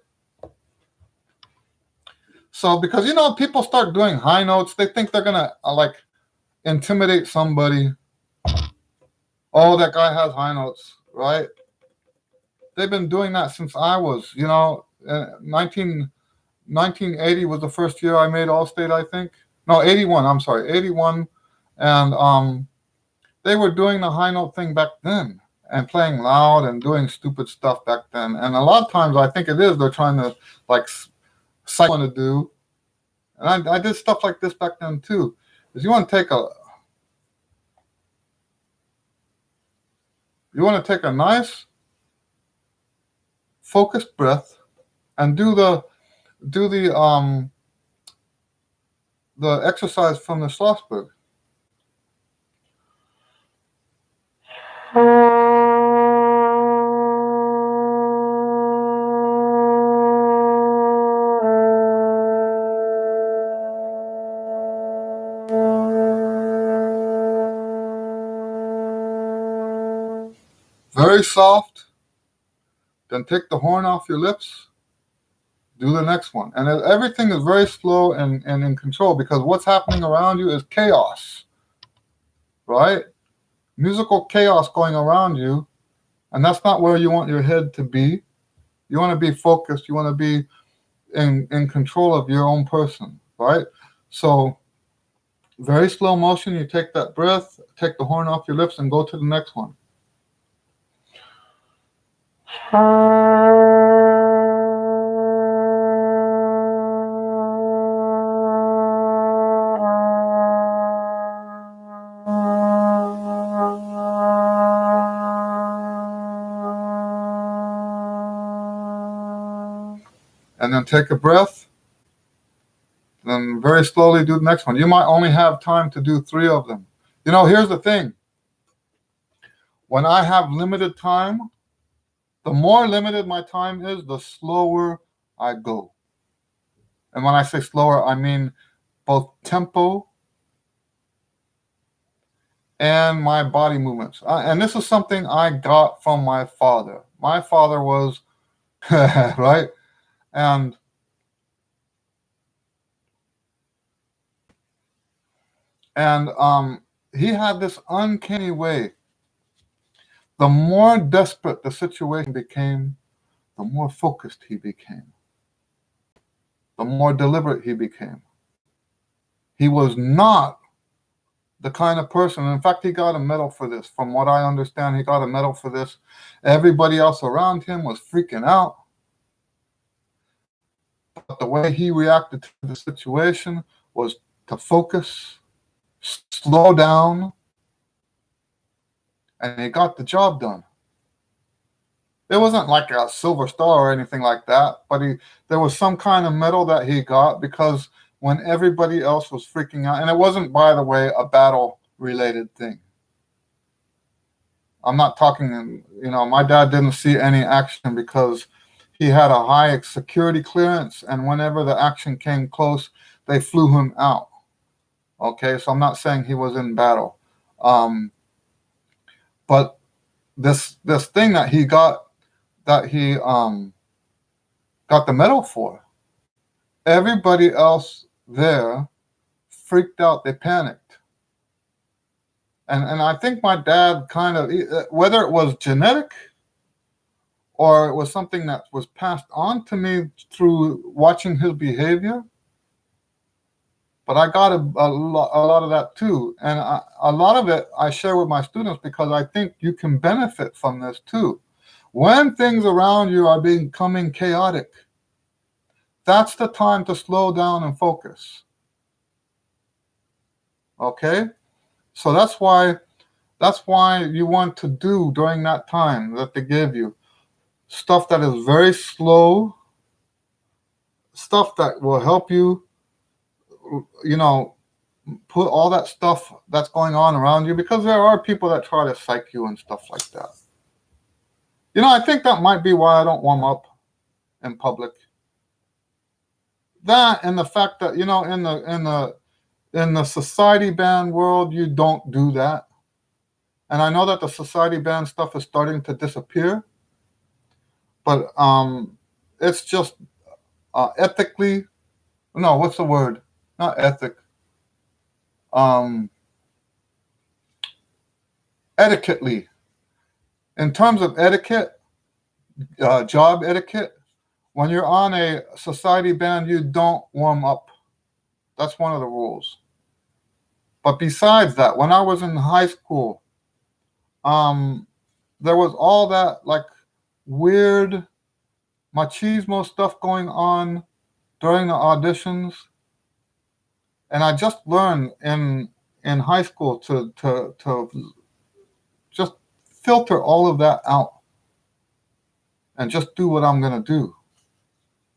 So because people start doing high notes, they think they're gonna like intimidate somebody. Oh, that guy has high notes, right? They've been doing that since I was, 1980 was the first year I made All-State, I think. No, 81, I'm sorry, 81. And they were doing the high note thing back then and playing loud and doing stupid stuff back then. And a lot of times I think they're trying to like psych to do. And I did stuff like this back then too. Is you want to take a nice focused breath and do the exercise from the Schlossberg. Very soft. Then take the horn off your lips. Do the next one. And everything is very slow and in control because what's happening around you is chaos, right? Musical chaos going around you. And that's not where you want your head to be. You want to be focused. You want to be in control of your own person, right? So very slow motion. You take that breath, take the horn off your lips, and go to the next one. And then take a breath. Then very slowly do the next one. You might only have time to do 3 of them. Here's the thing. When I have limited time, the more limited my time is, the slower I go. And when I say slower, I mean both tempo and my body movements. And this is something I got from my father. My father was, right? And he had this uncanny way. The more desperate the situation became, the more focused he became. The more deliberate he became. He was not the kind of person, in fact, he got a medal for this. From what I understand, he got a medal for this. Everybody else around him was freaking out. But the way he reacted to the situation was to focus, slow down, and he got the job done. It wasn't like a silver star or anything like that, but there was some kind of medal that he got because when everybody else was freaking out, and it wasn't, by the way, a battle-related thing. I'm not talking, my dad didn't see any action because he had a high security clearance, and whenever the action came close, they flew him out. Okay, so I'm not saying he was in battle. But this thing that he got the medal for, everybody else there freaked out. They panicked. And I think my dad kind of, whether it was genetic or it was something that was passed on to me through watching his behavior, But I got a lot of that too. And a lot of it I share with my students because I think you can benefit from this too. When things around you are becoming chaotic, that's the time to slow down and focus. Okay? So that's why you want to do during that time that they give you stuff that is very slow, stuff that will help you, you know, put all that stuff that's going on around you, because there are people that try to psych you and stuff like that. I think that might be why I don't warm up in public. That and the fact that in the society band world, you don't do that. And I know that the society band stuff is starting to disappear, but it's just ethically, no, what's the word? Not ethic. Um, etiquettely. In terms of etiquette, job etiquette, when you're on a society band, you don't warm up. That's one of the rules. But besides that, when I was in high school, um, there was all that like weird machismo stuff going on during the auditions, and I just learned in high school to just filter all of that out and just do what I'm gonna do,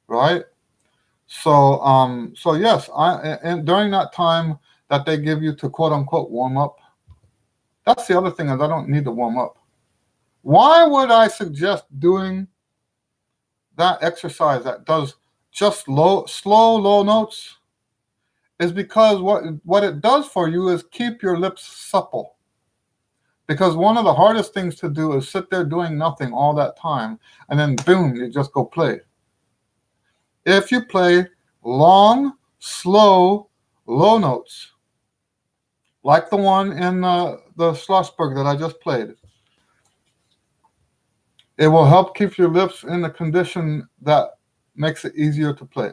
right? So yes, and during that time that they give you to quote unquote warm up, that's the other thing is I don't need to warm up. Why would I suggest doing that exercise that does just slow, low notes? Is because what it does for you is keep your lips supple. Because one of the hardest things to do is sit there doing nothing all that time, and then boom, you just go play. If you play long, slow, low notes, like the one in the Schlossberg that I just played, it will help keep your lips in the condition that makes it easier to play.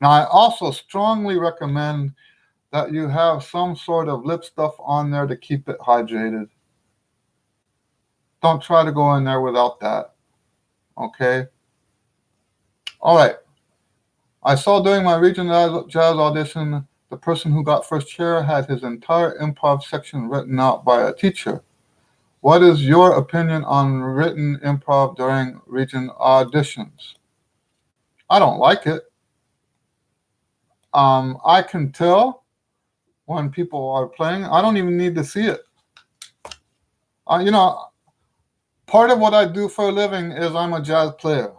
Now, I also strongly recommend that you have some sort of lip stuff on there to keep it hydrated. Don't try to go in there without that. Okay? All right. I saw during my regional jazz audition, the person who got first chair had his entire improv section written out by a teacher. What is your opinion on written improv during region auditions? I don't like it. I can tell when people are playing. I don't even need to see it. You know, part of what I do for a living is I'm a jazz player.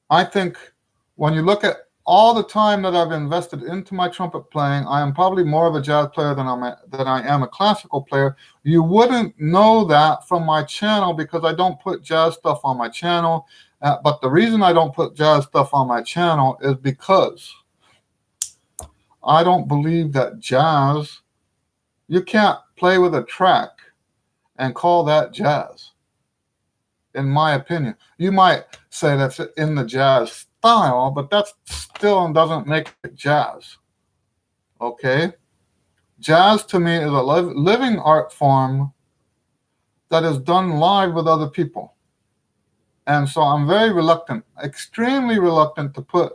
I think when you look at all the time that I've invested into my trumpet playing, I am probably more of a jazz player than I am a classical player. You wouldn't know that from my channel because I don't put jazz stuff on my channel. But the reason I don't put jazz stuff on my channel is because I don't believe that jazz, you can't play with a track and call that jazz, in my opinion. You might say that's in the jazz style, but that still doesn't make it jazz. Okay? Jazz to me is a living art form that is done live with other people. And so I'm very reluctant, extremely reluctant to put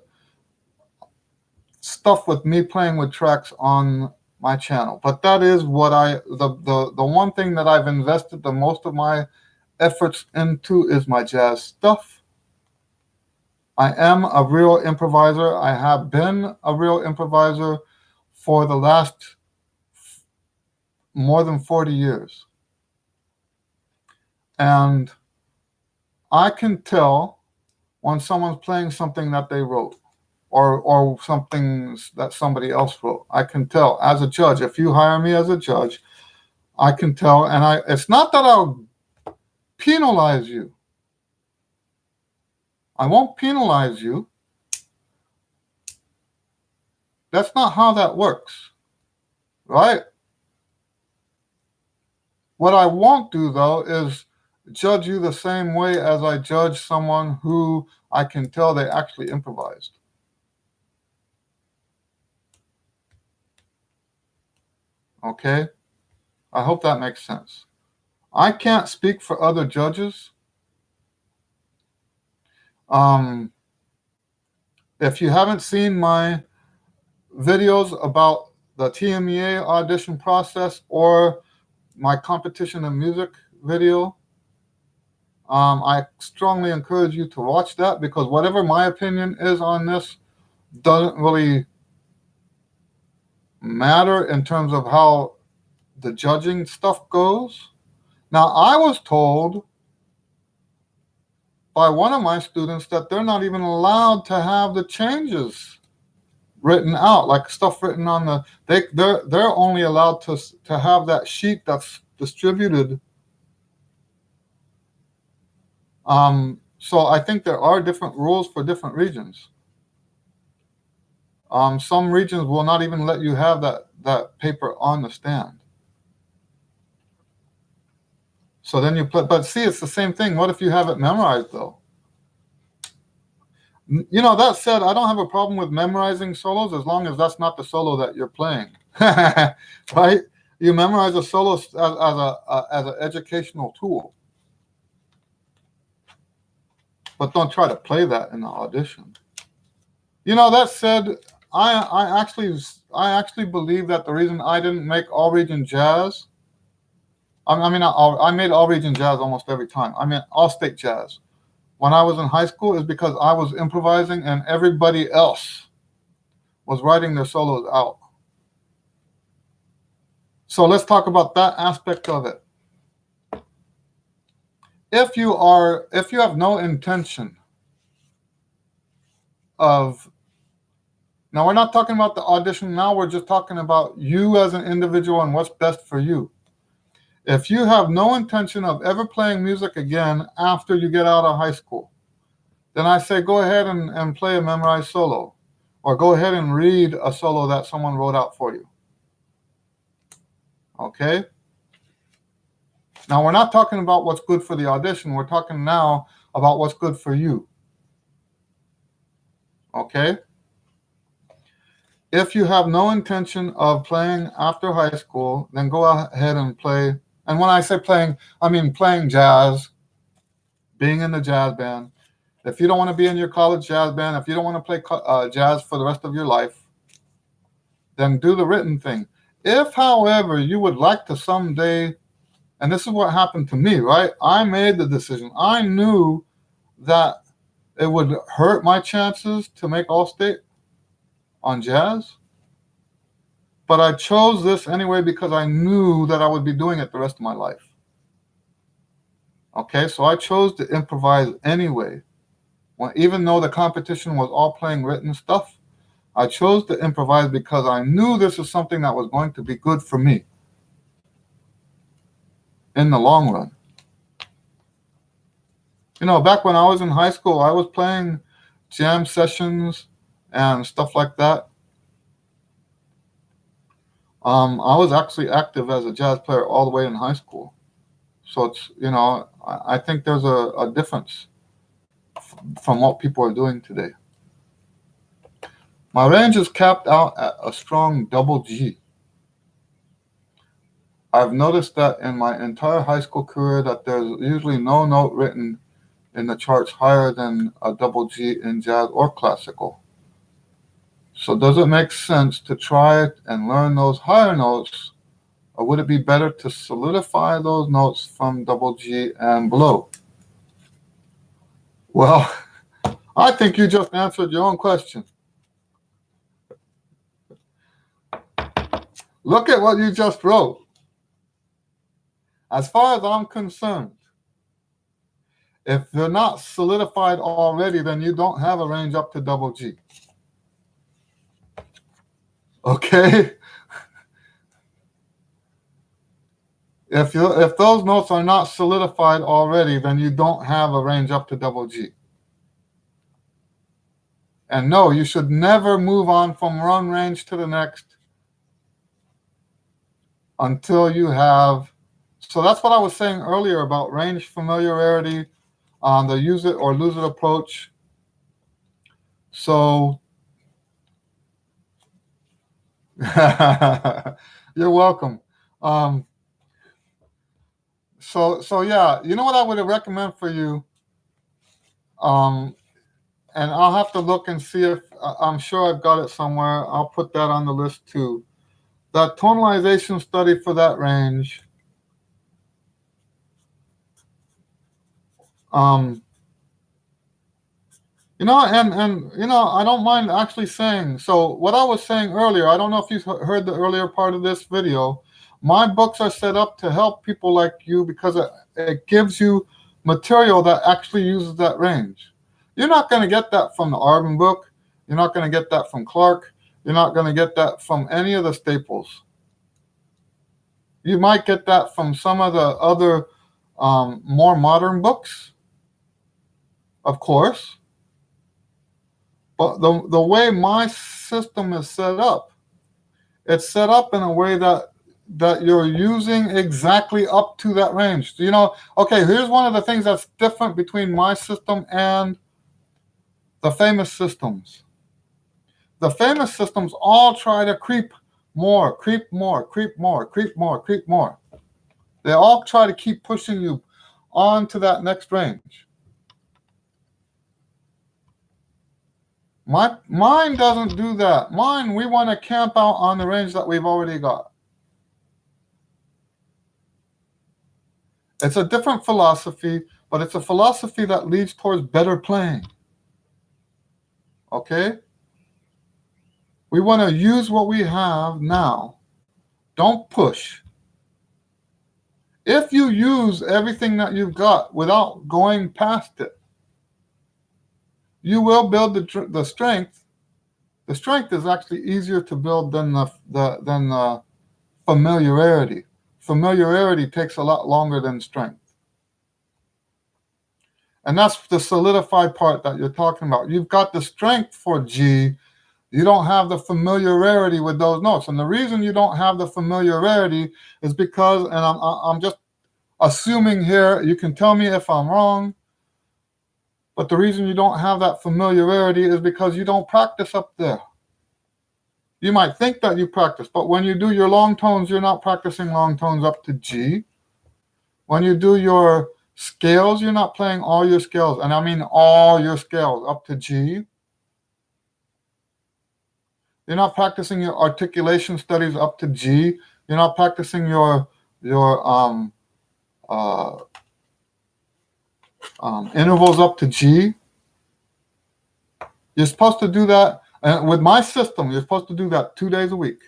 stuff with me playing with tracks on my channel. But that is what the one thing that I've invested the most of my efforts into is my jazz stuff. I am a real improviser. I have been a real improviser for the last more than 40 years. And I can tell when someone's playing something that they wrote or something that somebody else wrote. I can tell as a judge. If you hire me as a judge, I can tell. And it's not that I'll penalize you. I won't penalize you. That's not how that works, right? What I won't do, though, is judge you the same way as I judge someone who I can tell they actually improvised. Okay? I hope that makes sense. I can't speak for other judges. If you haven't seen my videos about the TMEA audition process or my competition in music video, I strongly encourage you to watch that, because whatever my opinion is on this doesn't really matter in terms of how the judging stuff goes. Now, I was told by one of my students that they're not even allowed to have the changes written out, like stuff written on the they're only allowed to have that sheet that's distributed. So I think there are different rules for different regions. Some regions will not even let you have that paper on the stand. So then you play, but see, it's the same thing. What if you have it memorized though? You know, that said, I don't have a problem with memorizing solos as long as that's not the solo that you're playing, right? You memorize a solo as an educational tool, but don't try to play that in the audition. You know, that said, I actually believe that the reason I didn't make all region jazz, I made all region jazz almost every time. I mean, all state jazz when I was in high school, is because I was improvising and everybody else was writing their solos out. So let's talk about that aspect of it. If you have no intention of, now we're not talking about the audition now, we're just talking about you as an individual and what's best for you. If you have no intention of ever playing music again after you get out of high school, then I say go ahead and play a memorized solo, or go ahead and read a solo that someone wrote out for you. Okay? Now, we're not talking about what's good for the audition. We're talking now about what's good for you. Okay? If you have no intention of playing after high school, then go ahead and play. And when I say playing, I mean playing jazz, being in the jazz band. If you don't want to be in your college jazz band, if you don't want to play jazz for the rest of your life, then do the written thing. If, however, you would like to someday, and this is what happened to me, right? I made the decision. I knew that it would hurt my chances to make All-State on jazz, but I chose this anyway because I knew that I would be doing it the rest of my life. Okay, so I chose to improvise anyway. Even though the competition was all playing written stuff, I chose to improvise because I knew this is something that was going to be good for me in the long run. You know, back when I was in high school, I was playing jam sessions and stuff like that. I was actually active as a jazz player all the way in high school. So it's, you know, I think there's a difference from what people are doing today. My range is capped out at a strong double G. I've noticed that in my entire high school career that there's usually no note written in the charts higher than a double G in jazz or classical. So does it make sense to try it and learn those higher notes, or would it be better to solidify those notes from double G and below? Well, I think you just answered your own question. Look at what you just wrote. As far as I'm concerned, if they're not solidified already, then you don't have a range up to double G. Okay? If those notes are not solidified already, then you don't have a range up to double G. And no, you should never move on from one range to the next until you have. So that's what I was saying earlier about range familiarity, the use it or lose it approach. So You're welcome. Um, so yeah, you know what I would recommend for you. Um, and I'll have to look and see if I'm sure I've got it somewhere. I'll put that on the list too. That tonalization study for that range. Um, I don't mind actually saying. So what I was saying earlier, I don't know if you heard the earlier part of this video. My books are set up to help people like you because it gives you material that actually uses that range. You're not going to get that from the Arvin book. You're not going to get that from Clark. You're not going to get that from any of the staples. You might get that from some of the other more modern books, of course. But the way my system is set up, it's set up in a way that you're using exactly up to that range. Okay, here's one of the things that's different between my system and the famous systems. The famous systems all try to creep more, creep more, creep more, creep more, creep more. They all try to keep pushing you on to that next range. Mine doesn't do that. Mine, we want to camp out on the range that we've already got. It's a different philosophy, but it's a philosophy that leads towards better playing. Okay? We want to use what we have now. Don't push. If you use everything that you've got without going past it, you will build the strength. The strength is actually easier to build than the familiarity. Familiarity takes a lot longer than strength. And that's the solidified part that you're talking about. You've got the strength for G. You don't have the familiarity with those notes. And the reason you don't have the familiarity is because, and I'm just assuming here, you can tell me if I'm wrong, but the reason you don't have that familiarity is because you don't practice up there. You might think that you practice, but when you do your long tones, you're not practicing long tones up to G. When you do your scales, you're not playing all your scales, and I mean all your scales up to G. You're not practicing your articulation studies up to G. You're not practicing your intervals up to G. You're supposed to do that, and with my system, you're supposed to do that 2 days a week.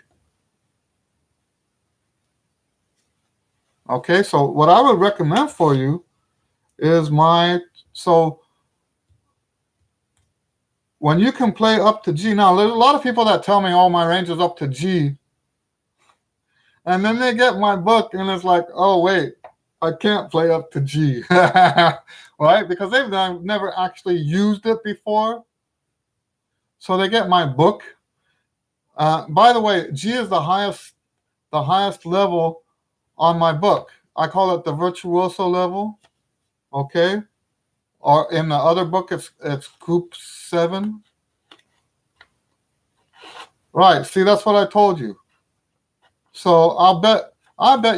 Okay, so what I would recommend for you is when you can play up to G. Now, there's a lot of people that tell me, oh, my range is up to G. And then they get my book and it's like, oh, wait, I can't play up to G. Right? Because they've never actually used it before. So they get my book. By the way, G is the highest level on my book. I call it the virtuoso level. Okay? Or in the other book, it's group 7. Right. See, that's what I told you. So I bet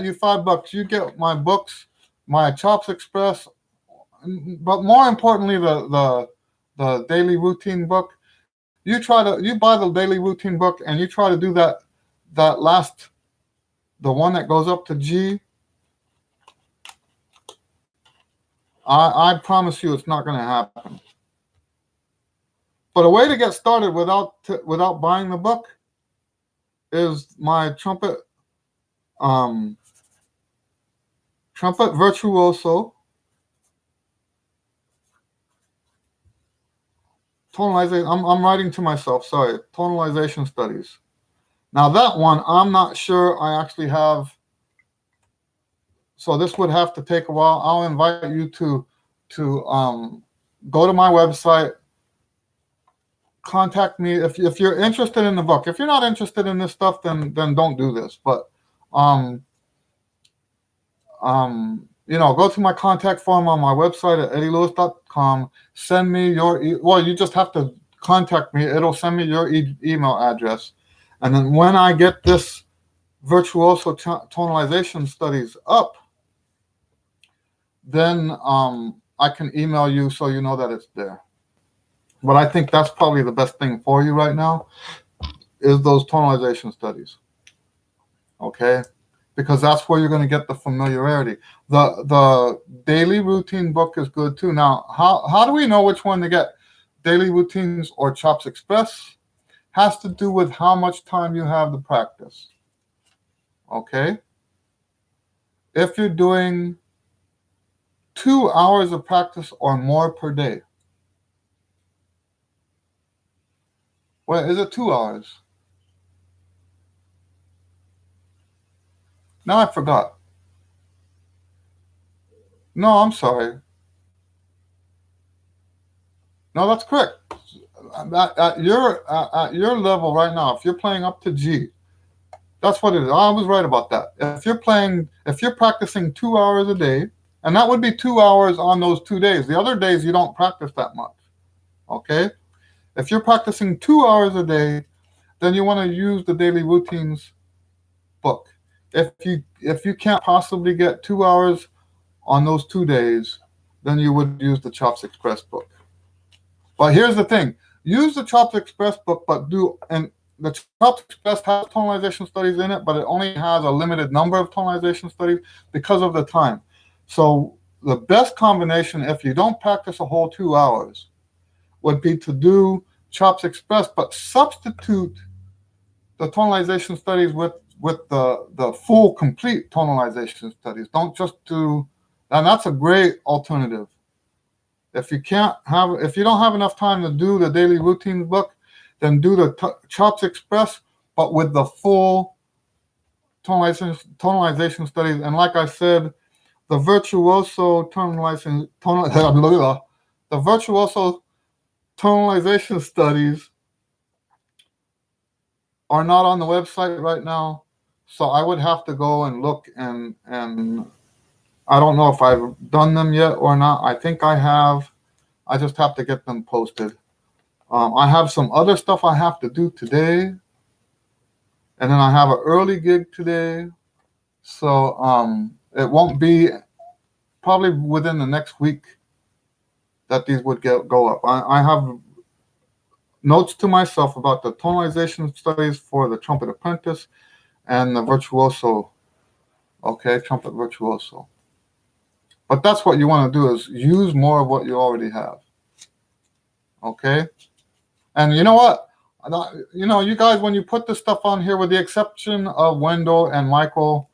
you $5 you get my books, my Chops Express, but more importantly, the daily routine book. You buy the daily routine book and you try to do that last, the one that goes up to G. I promise you, it's not going to happen. But a way to get started without buying the book is my trumpet virtuoso tonalization. I'm writing to myself. Sorry, tonalization studies. Now that one, I'm not sure I actually have. So this would have to take a while. I'll invite you to go to my website. Contact me if you're interested in the book. If you're not interested in this stuff, then don't do this. But go to my contact form on my website at eddielewis.com. Send me you just have to contact me. It'll send me your email address. And then when I get this virtuoso tonalization studies up, then I can email you so you know that it's there. But I think that's probably the best thing for you right now is those tonalization studies. Okay? Because that's where you're going to get the familiarity. The daily routine book is good too. Now, how do we know which one to get? Daily routines or Chops Express has to do with how much time you have to practice. Okay? If you're doing 2 hours of practice or more per day. Well, is it 2 hours? No, I forgot. No, I'm sorry. No, that's correct. At your level right now, if you're playing up to G, that's what it is. I was right about that. If you're practicing 2 hours a day, and that would be 2 hours on those 2 days. The other days you don't practice that much. Okay? If you're practicing 2 hours a day, then you want to use the daily routines book. If you can't possibly get 2 hours on those 2 days, then you would use the Chops Express book. But here's the thing: use the Chops Express book, but the Chops Express has tonalization studies in it, but it only has a limited number of tonalization studies because of the time. So the best combination, if you don't practice a whole 2 hours, would be to do Chops Express, but substitute the tonalization studies with the full complete tonalization studies. Don't just do, and that's a great alternative. If you don't have enough time to do the daily routines book, then do the Chops Express, but with the full tonalization studies. And like I said, the virtuoso the virtuoso tonalization studies are not on the website right now, so I would have to go and look, and I don't know if I've done them yet or not. I think I have. I just have to get them posted. I have some other stuff I have to do today, and then I have an early gig today, so it won't be probably within the next week that these would go up. I have notes to myself about the tonalization studies for the trumpet apprentice and the virtuoso. Okay, trumpet virtuoso. But that's what you want to do is use more of what you already have. Okay? And you know what? You guys, when you put this stuff on here, with the exception of Wendell and Michael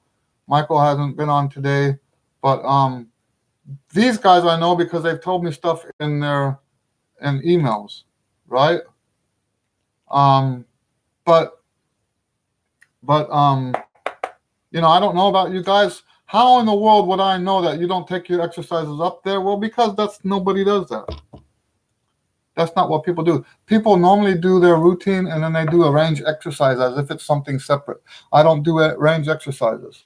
hasn't been on today, but these guys I know because they've told me stuff in emails, right? But I don't know about you guys. How in the world would I know that you don't take your exercises up there? Well, because nobody does that. That's not what people do. People normally do their routine and then they do a range exercise as if it's something separate. I don't do range exercises.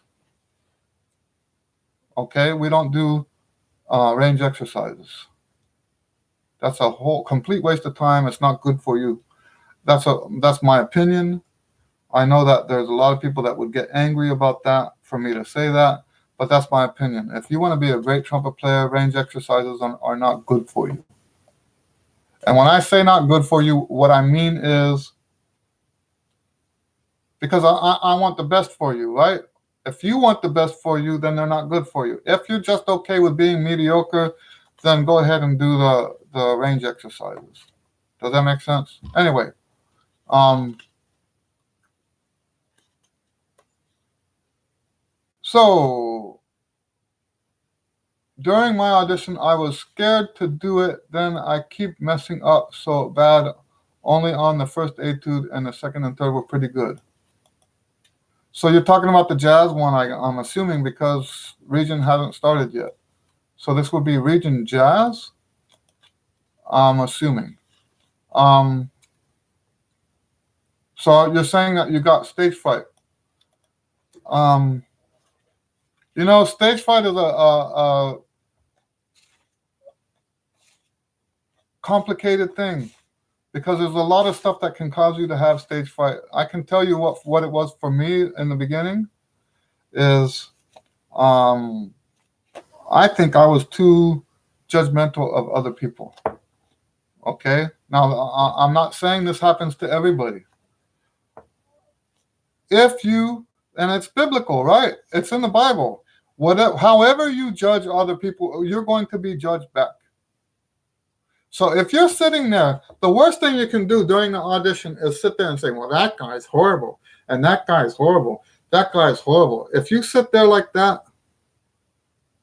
Okay, we don't do range exercises. That's a whole complete waste of time. It's not good for you. That's my opinion. I know that there's a lot of people that would get angry about that for me to say that, but that's my opinion. If you want to be a great trumpet player, range exercises are not good for you. And when I say not good for you, what I mean is because I want the best for you, right? If you want the best for you, then they're not good for you. If you're just okay with being mediocre, then go ahead and do the range exercises. Does that make sense? Anyway, so during my audition, I was scared to do it. Then I keep messing up so bad. Only on the first etude and the second and third were pretty good. So you're talking about the jazz one, I'm assuming, because Region hasn't started yet. So this would be Region Jazz, I'm assuming. So you're saying that you got stage fright. Stage fright is a complicated thing. because there's a lot of stuff that can cause you to have stage fright. I can tell you what it was for me in the beginning is I think I was too judgmental of other people. Okay? Now, I'm not saying this happens to everybody. If you, and it's biblical, right? It's in the Bible. However you judge other people, you're going to be judged back. So if you're sitting there, the worst thing you can do during the audition is sit there and say, well, that guy's horrible, and that guy's horrible, that guy's horrible. If you sit there like that,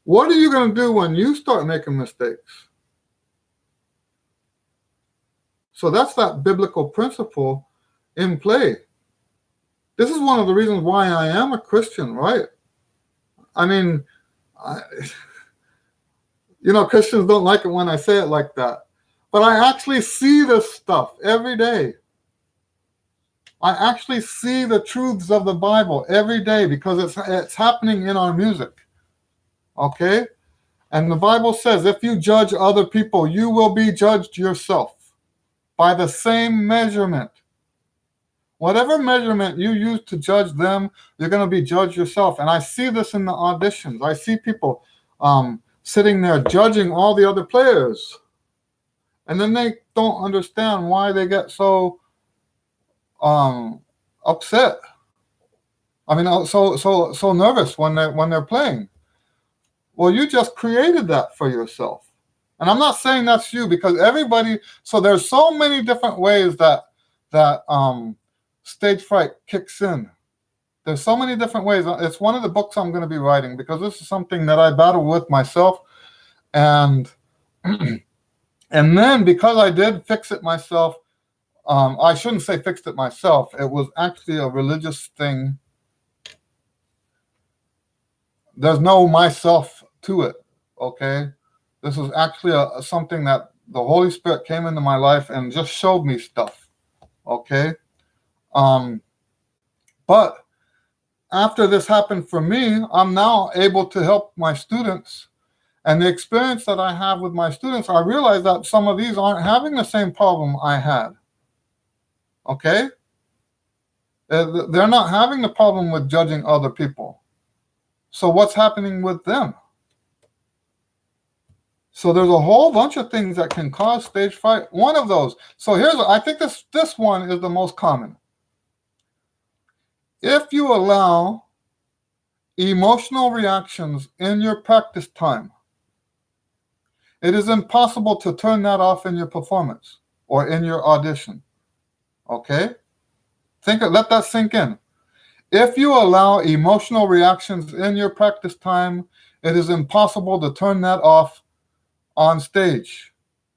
what are you going to do when you start making mistakes? So that's that biblical principle in play. This is one of the reasons why I am a Christian, right? I mean, Christians don't like it when I say it like that. But I actually see this stuff every day. I actually see the truths of the Bible every day because it's happening in our music. Okay? And the Bible says, if you judge other people, you will be judged yourself by the same measurement. Whatever measurement you use to judge them, you're going to be judged yourself. And I see this in the auditions. I see people sitting there judging all the other players. And then they don't understand why they get so upset. I mean, so nervous when they're playing. Well, you just created that for yourself. And I'm not saying that's you because everybody. So there's so many different ways that stage fright kicks in. There's so many different ways. It's one of the books I'm going to be writing because this is something that I battle with myself, and and then because I did fix it myself. I shouldn't say fixed it myself. It was actually a religious thing. There's no myself to it, okay? This is actually something that the Holy Spirit came into my life and just showed me stuff, okay? But after this happened for me, I'm now able to help my students. And the experience that I have with my students, I realize that some of these aren't having the same problem I had. Okay? They're not having the problem with judging other people. So what's happening with them? So there's a whole bunch of things that can cause stage fright. One of those. So I think this one is the most common. If you allow emotional reactions in your practice time, it is impossible to turn that off in your performance or in your audition. Okay? Let that sink in. If you allow emotional reactions in your practice time, it is impossible to turn that off on stage.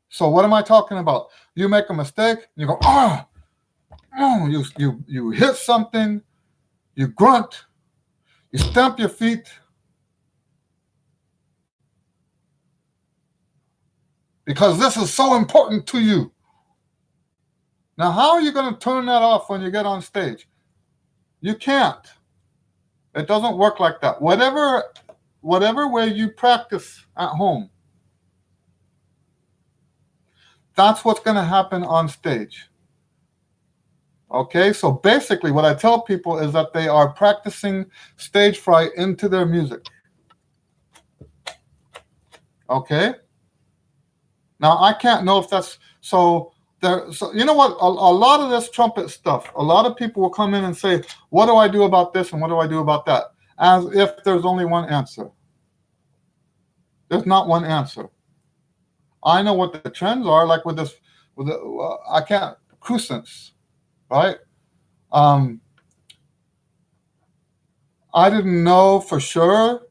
So what am I talking about? You make a mistake, you go, you hit something, you grunt, you stamp your feet. Because this is so important to you. Now, how are you going to turn that off when you get on stage? You can't. It doesn't work like that. Whatever way you practice at home, that's what's going to happen on stage. Okay, so basically what I tell people is that they are practicing stage fright into their music. Okay? Now, I can't know if that's so. So you know what? A lot of this trumpet stuff, a lot of people will come in and say, what do I do about this and what do I do about that? As if there's only one answer. There's not one answer. I know what the trends are, like with this, I can't, crucents, right? I didn't know for sure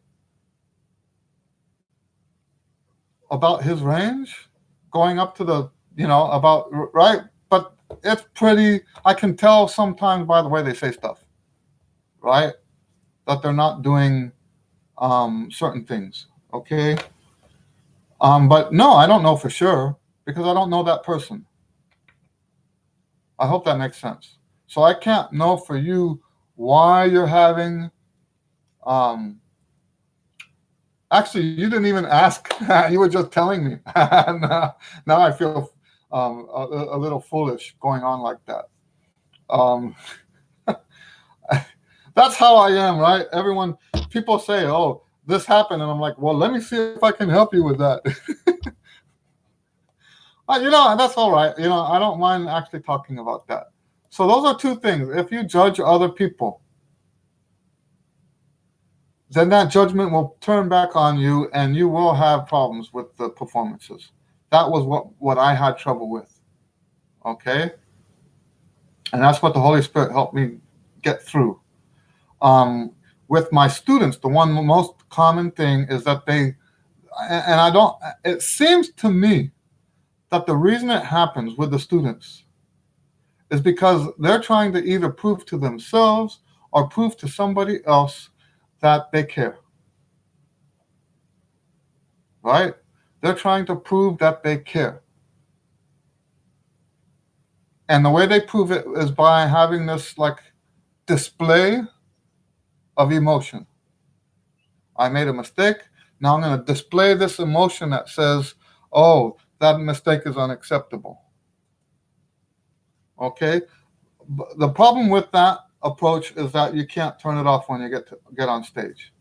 about his range going up to the, right? But it's pretty, I can tell sometimes by the way they say stuff, right? That they're not doing certain things, okay? But no, I don't know for sure because I don't know that person. I hope that makes sense. So I can't know for you why you're having, actually, you didn't even ask. You were just telling me. Now I feel a little foolish going on like that. Um, that's how I am, right? People say, "Oh, this happened," and I'm like, "Well, let me see if I can help you with that." That's all right. I don't mind actually talking about that. So those are two things. If you judge other people, then that judgment will turn back on you, and you will have problems with the performances. That was what I had trouble with. Okay, and that's what the Holy Spirit helped me get through. Um, with my students, the most common thing is that and I don't. It seems to me that the reason it happens with the students is because they're trying to either prove to themselves or prove to somebody else that they care. Right? They're trying to prove that they care. And the way they prove it is by having this like display of emotion. I made a mistake. Now I'm going to display this emotion that says, oh, that mistake is unacceptable. Okay? The problem with that approach is that you can't turn it off when you get on stage.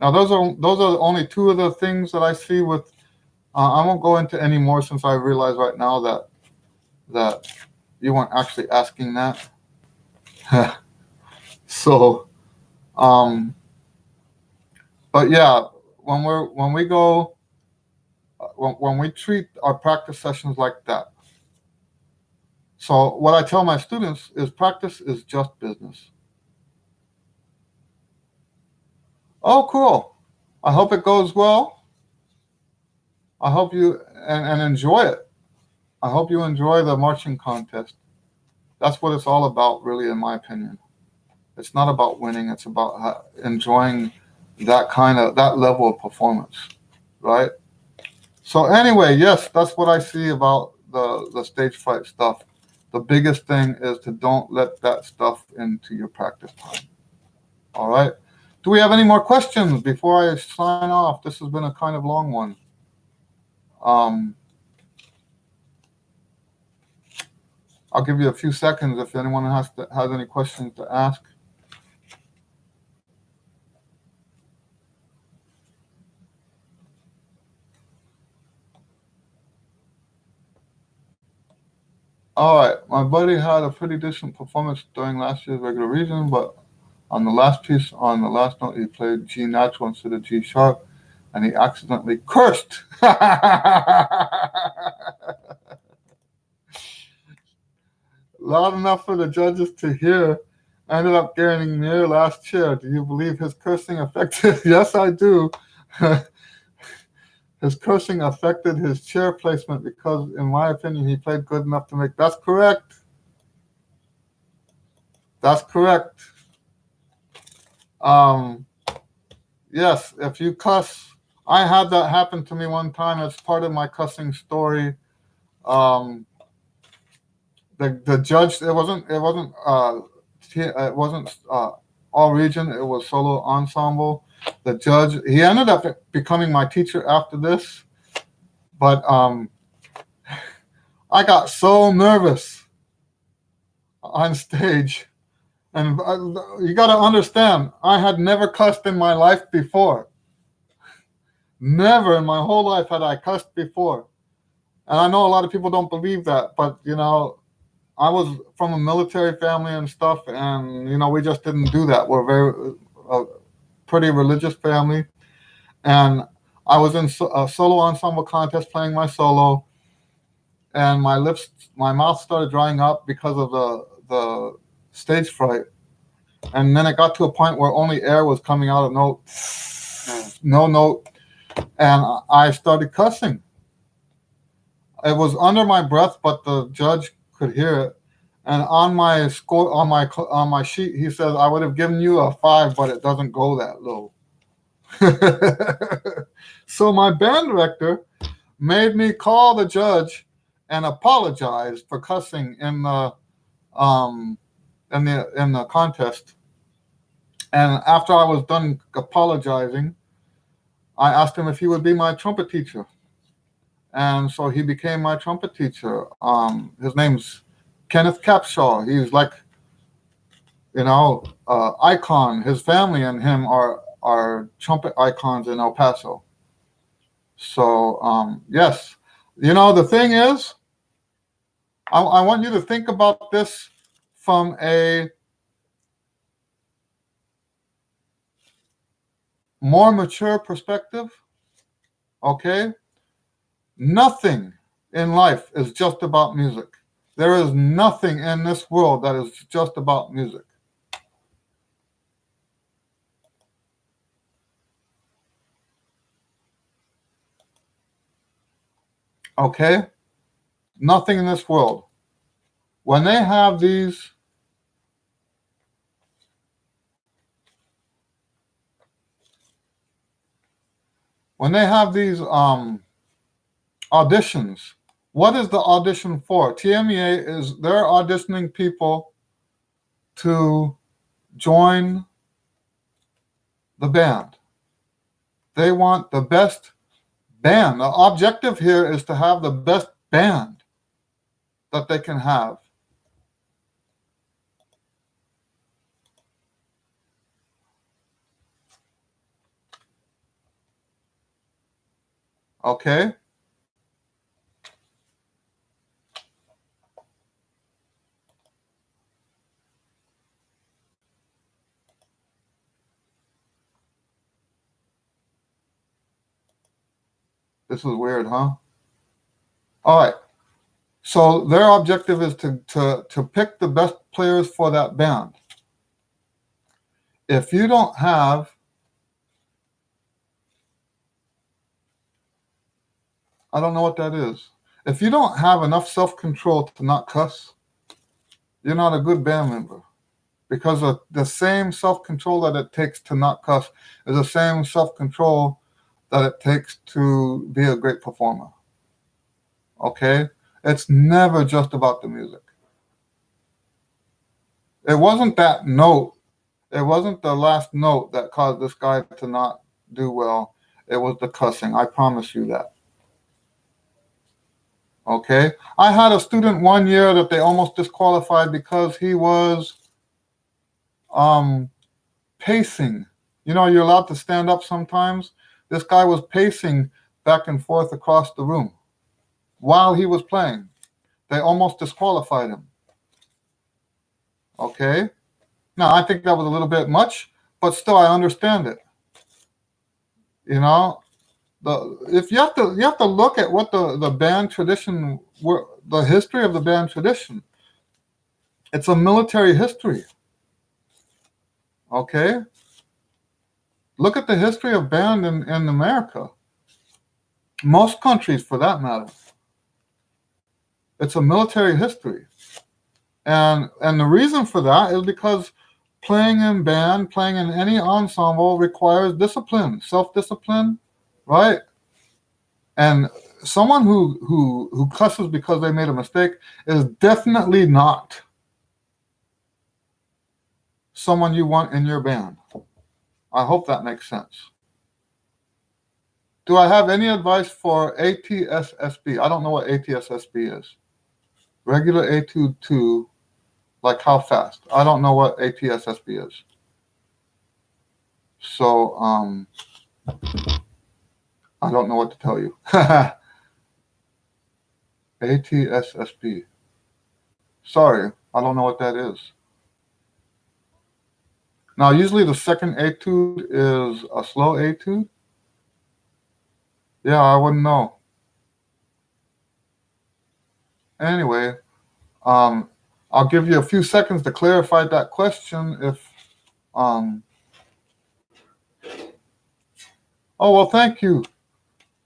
Now, those are only two of the things that I see with. I won't go into any more since I realize right now that you weren't actually asking that. So, but yeah, when we treat our practice sessions like that. So what I tell my students is practice is just business. Oh, cool. I hope it goes well. I hope you and enjoy it. I hope you enjoy the marching contest. That's what it's all about, really, in my opinion. It's not about winning. It's about enjoying that level of performance, right? So anyway, yes, that's what I see about the stage fright stuff. The biggest thing is to don't let that stuff into your practice time. All right. Do we have any more questions before I sign off? This has been a kind of long one. I'll give you a few seconds if anyone has any questions to ask. All right. My buddy had a pretty decent performance during last year's regular region, but on the last piece, on the last note, he played G natural instead of G sharp, and he accidentally cursed. Loud enough for the judges to hear. I ended up getting near last chair. Do you believe his cursing affected? Yes, I do. His cursing affected his chair placement because, in my opinion, he played good enough to make. That's correct. That's correct. Yes, if you cuss, I had that happen to me one time as part of my cussing story. The judge, it wasn't all region. It was solo ensemble. The judge, he ended up becoming my teacher after this, but I got so nervous on stage, and you got to understand, I had never cussed in my life before. Never in my whole life had I cussed before, and I know a lot of people don't believe that, but I was from a military family and stuff, and we just didn't do that. We're pretty religious family, and I was in a solo ensemble contest playing my solo, and my mouth started drying up because of the stage fright, and then it got to a point where only air was coming out of no note, and I started cussing. It was under my breath, but the judge could hear it. And on my score, on my sheet, he says, I would have given you a 5, but it doesn't go that low. So my band director made me call the judge and apologize for cussing in the contest. And after I was done apologizing, I asked him if he would be my trumpet teacher. and so he became my trumpet teacher. His name's Kenneth Capshaw. He's like, icon. His family and him are trumpet icons in El Paso. So yes, the thing is, I want you to think about this from a more mature perspective. Okay, nothing in life is just about music. There is nothing in this world that is just about music. Okay? Nothing in this world. When they have these auditions, what is the audition for? TMEA is they're auditioning people to join the band. They want the best band. The objective here is to have the best band that they can have. Okay? This is weird, huh? All right. So their objective is to pick the best players for that band. If you don't have I don't know what that is. If you don't have enough self-control to not cuss, you're not a good band member. Because of the same self-control that it takes to not cuss is the same self-control that it takes to be a great performer. Okay? It's never just about the music. It wasn't that note. It wasn't the last note that caused this guy to not do well. It was the cussing. I promise you that. Okay? I had a student one year that they almost disqualified because he was pacing. You're allowed to stand up sometimes. This guy was pacing back and forth across the room while he was playing. They almost disqualified him. Okay? Now, I think that was a little bit much, but still I understand it. If you have to look at what the band tradition, the history of the band tradition. It's a military history. Okay? Look at the history of band in America. Most countries, for that matter. It's a military history. And the reason for that is because playing in band, playing in any ensemble requires discipline, self-discipline, right? And someone who cusses because they made a mistake is definitely not someone you want in your band. I hope that makes sense. Do I have any advice for ATSSB? I don't know what ATSSB is. Regular etude 2, like how fast? I don't know what ATSSB is. So, I don't know what to tell you. ATSSB. Sorry, I don't know what that is. Now, usually the second etude is a slow etude. Yeah, I wouldn't know. Anyway, I'll give you a few seconds to clarify that question if oh, well, thank you.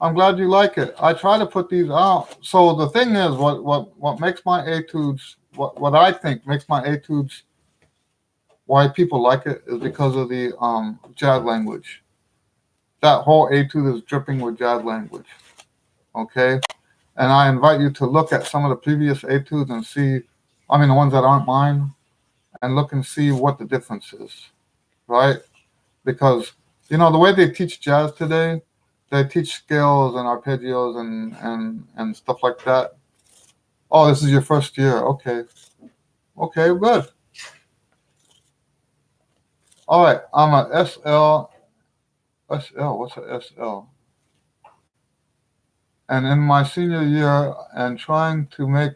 I'm glad you like it. I try to put these out. So the thing is, what makes my etudes, what I think makes my etudes, why people like it, is because of the jazz language. That whole etude is dripping with jazz language. Okay? And I invite you to look at some of the previous etudes and see, the ones that aren't mine, and look and see what the difference is, right? Because, the way they teach jazz today, They teach scales and arpeggios and stuff like that. Oh, this is your first year. Okay. Okay, good. All right. I'm a SL. SL. What's a SL? And in my senior year, and trying to make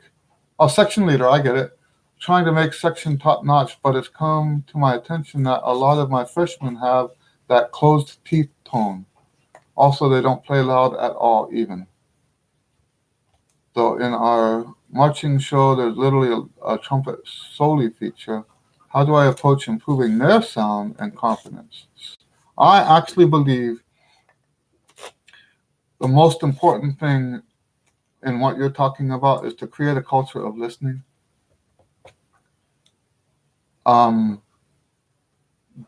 section leader. I get it. Trying to make section top notch, but it's come to my attention that a lot of my freshmen have that closed teeth tone. Also, they don't play loud at all, even. So in our marching show, there's literally a trumpet solo feature. How do I approach improving their sound and confidence? I actually believe the most important thing in what you're talking about is to create a culture of listening.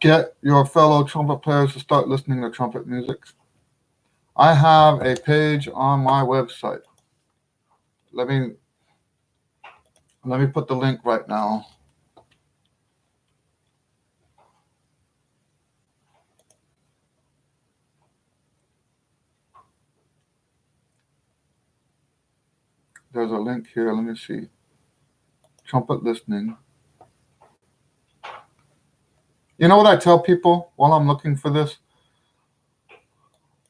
Get your fellow trumpet players to start listening to trumpet music. I have a page on my website. Let me put the link right now. There's a link here. Let me see. Trumpet listening. You know what I tell people while I'm looking for this?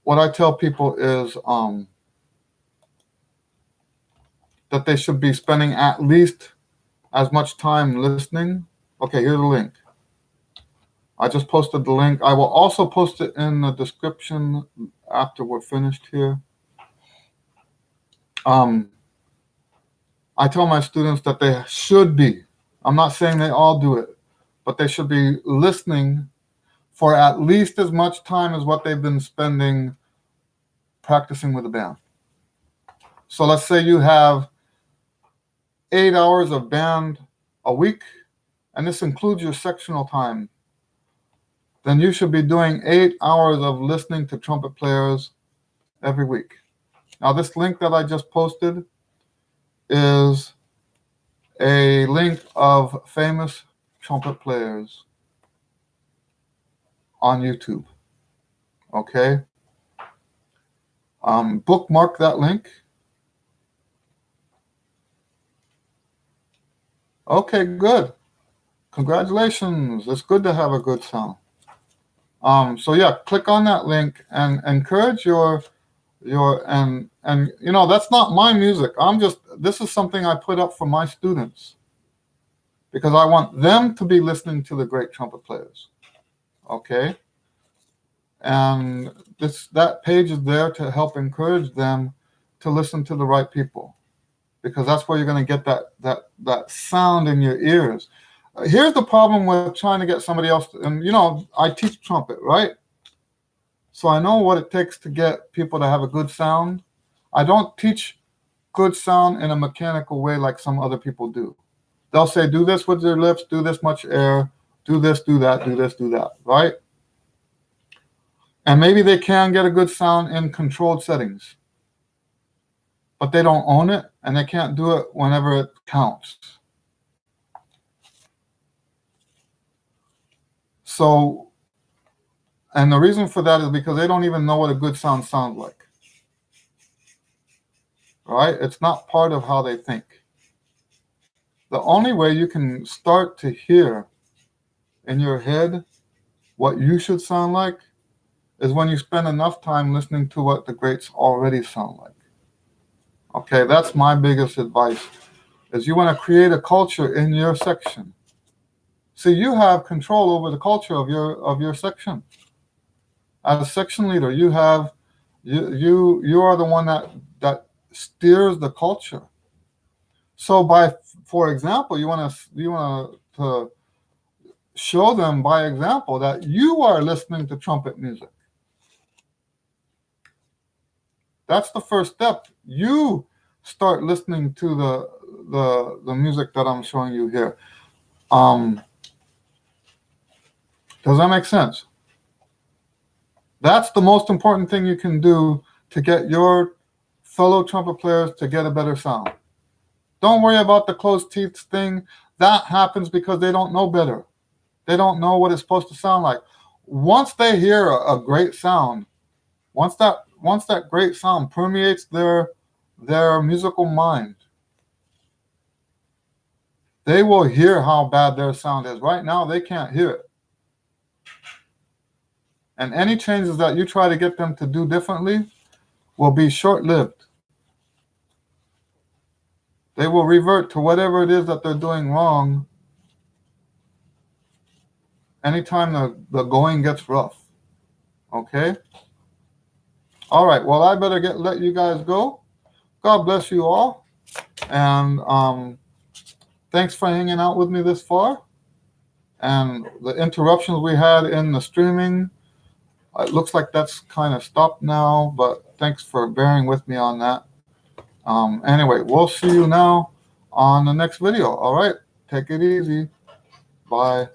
What I tell people is that they should be spending at least as much time listening. Okay, here's the link. I just posted the link. I will also post it in the description after we're finished here. I tell my students that they should be, I'm not saying they all do it, but they should be listening for at least as much time as what they've been spending practicing with the band. So let's say you have 8 hours of band a week, and this includes your sectional time. Then you should be doing 8 hours of listening to trumpet players every week. Now, this link that I just posted is a link of famous trumpet players on YouTube. Okay? Bookmark that link. Okay, good. Congratulations. It's good to have a good sound. So yeah, click on that link and encourage your and you know, that's not my music. This is something I put up for my students because I want them to be listening to the great trumpet players. Okay? And that page is there to help encourage them to listen to the right people, because that's where you're going to get that sound in your ears. Here's the problem with trying to get somebody else and you know, I teach trumpet, right? So I know what it takes to get people to have a good sound. I don't teach good sound in a mechanical way like some other people do. They'll say, do this with your lips, do this much air, do this, do that, do this, do that, right? And maybe they can get a good sound in controlled settings, but they don't own it, and they can't do it whenever it counts. So, and the reason for that is because they don't even know what a good sound sounds like. Right? It's not part of how they think. The only way you can start to hear in your head what you should sound like is when you spend enough time listening to what the greats already sound like. Okay, that's my biggest advice, is you want to create a culture in your section. See, you have control over the culture of your section. As a section leader, you are the one that steers the culture. So for example, you want to show them by example that you are listening to trumpet music. That's the first step. You start listening to the music that I'm showing you here. Does that make sense? That's the most important thing you can do to get your fellow trumpet players to get a better sound. Don't worry about the closed teeth thing. That happens because they don't know better. They don't know what it's supposed to sound like. Once they hear a great sound, once that that great sound permeates their musical mind, they will hear how bad their sound is. Right now, they can't hear it. And any changes that you try to get them to do differently will be short-lived. They will revert to whatever it is that they're doing wrong anytime the going gets rough. Okay? All right. Well, I better let you guys go. God bless you all. And thanks for hanging out with me this far. And the interruptions we had in the streaming, it looks like that's kind of stopped now, but thanks for bearing with me on that. Anyway, we'll see you now on the next video. All right. Take it easy. Bye.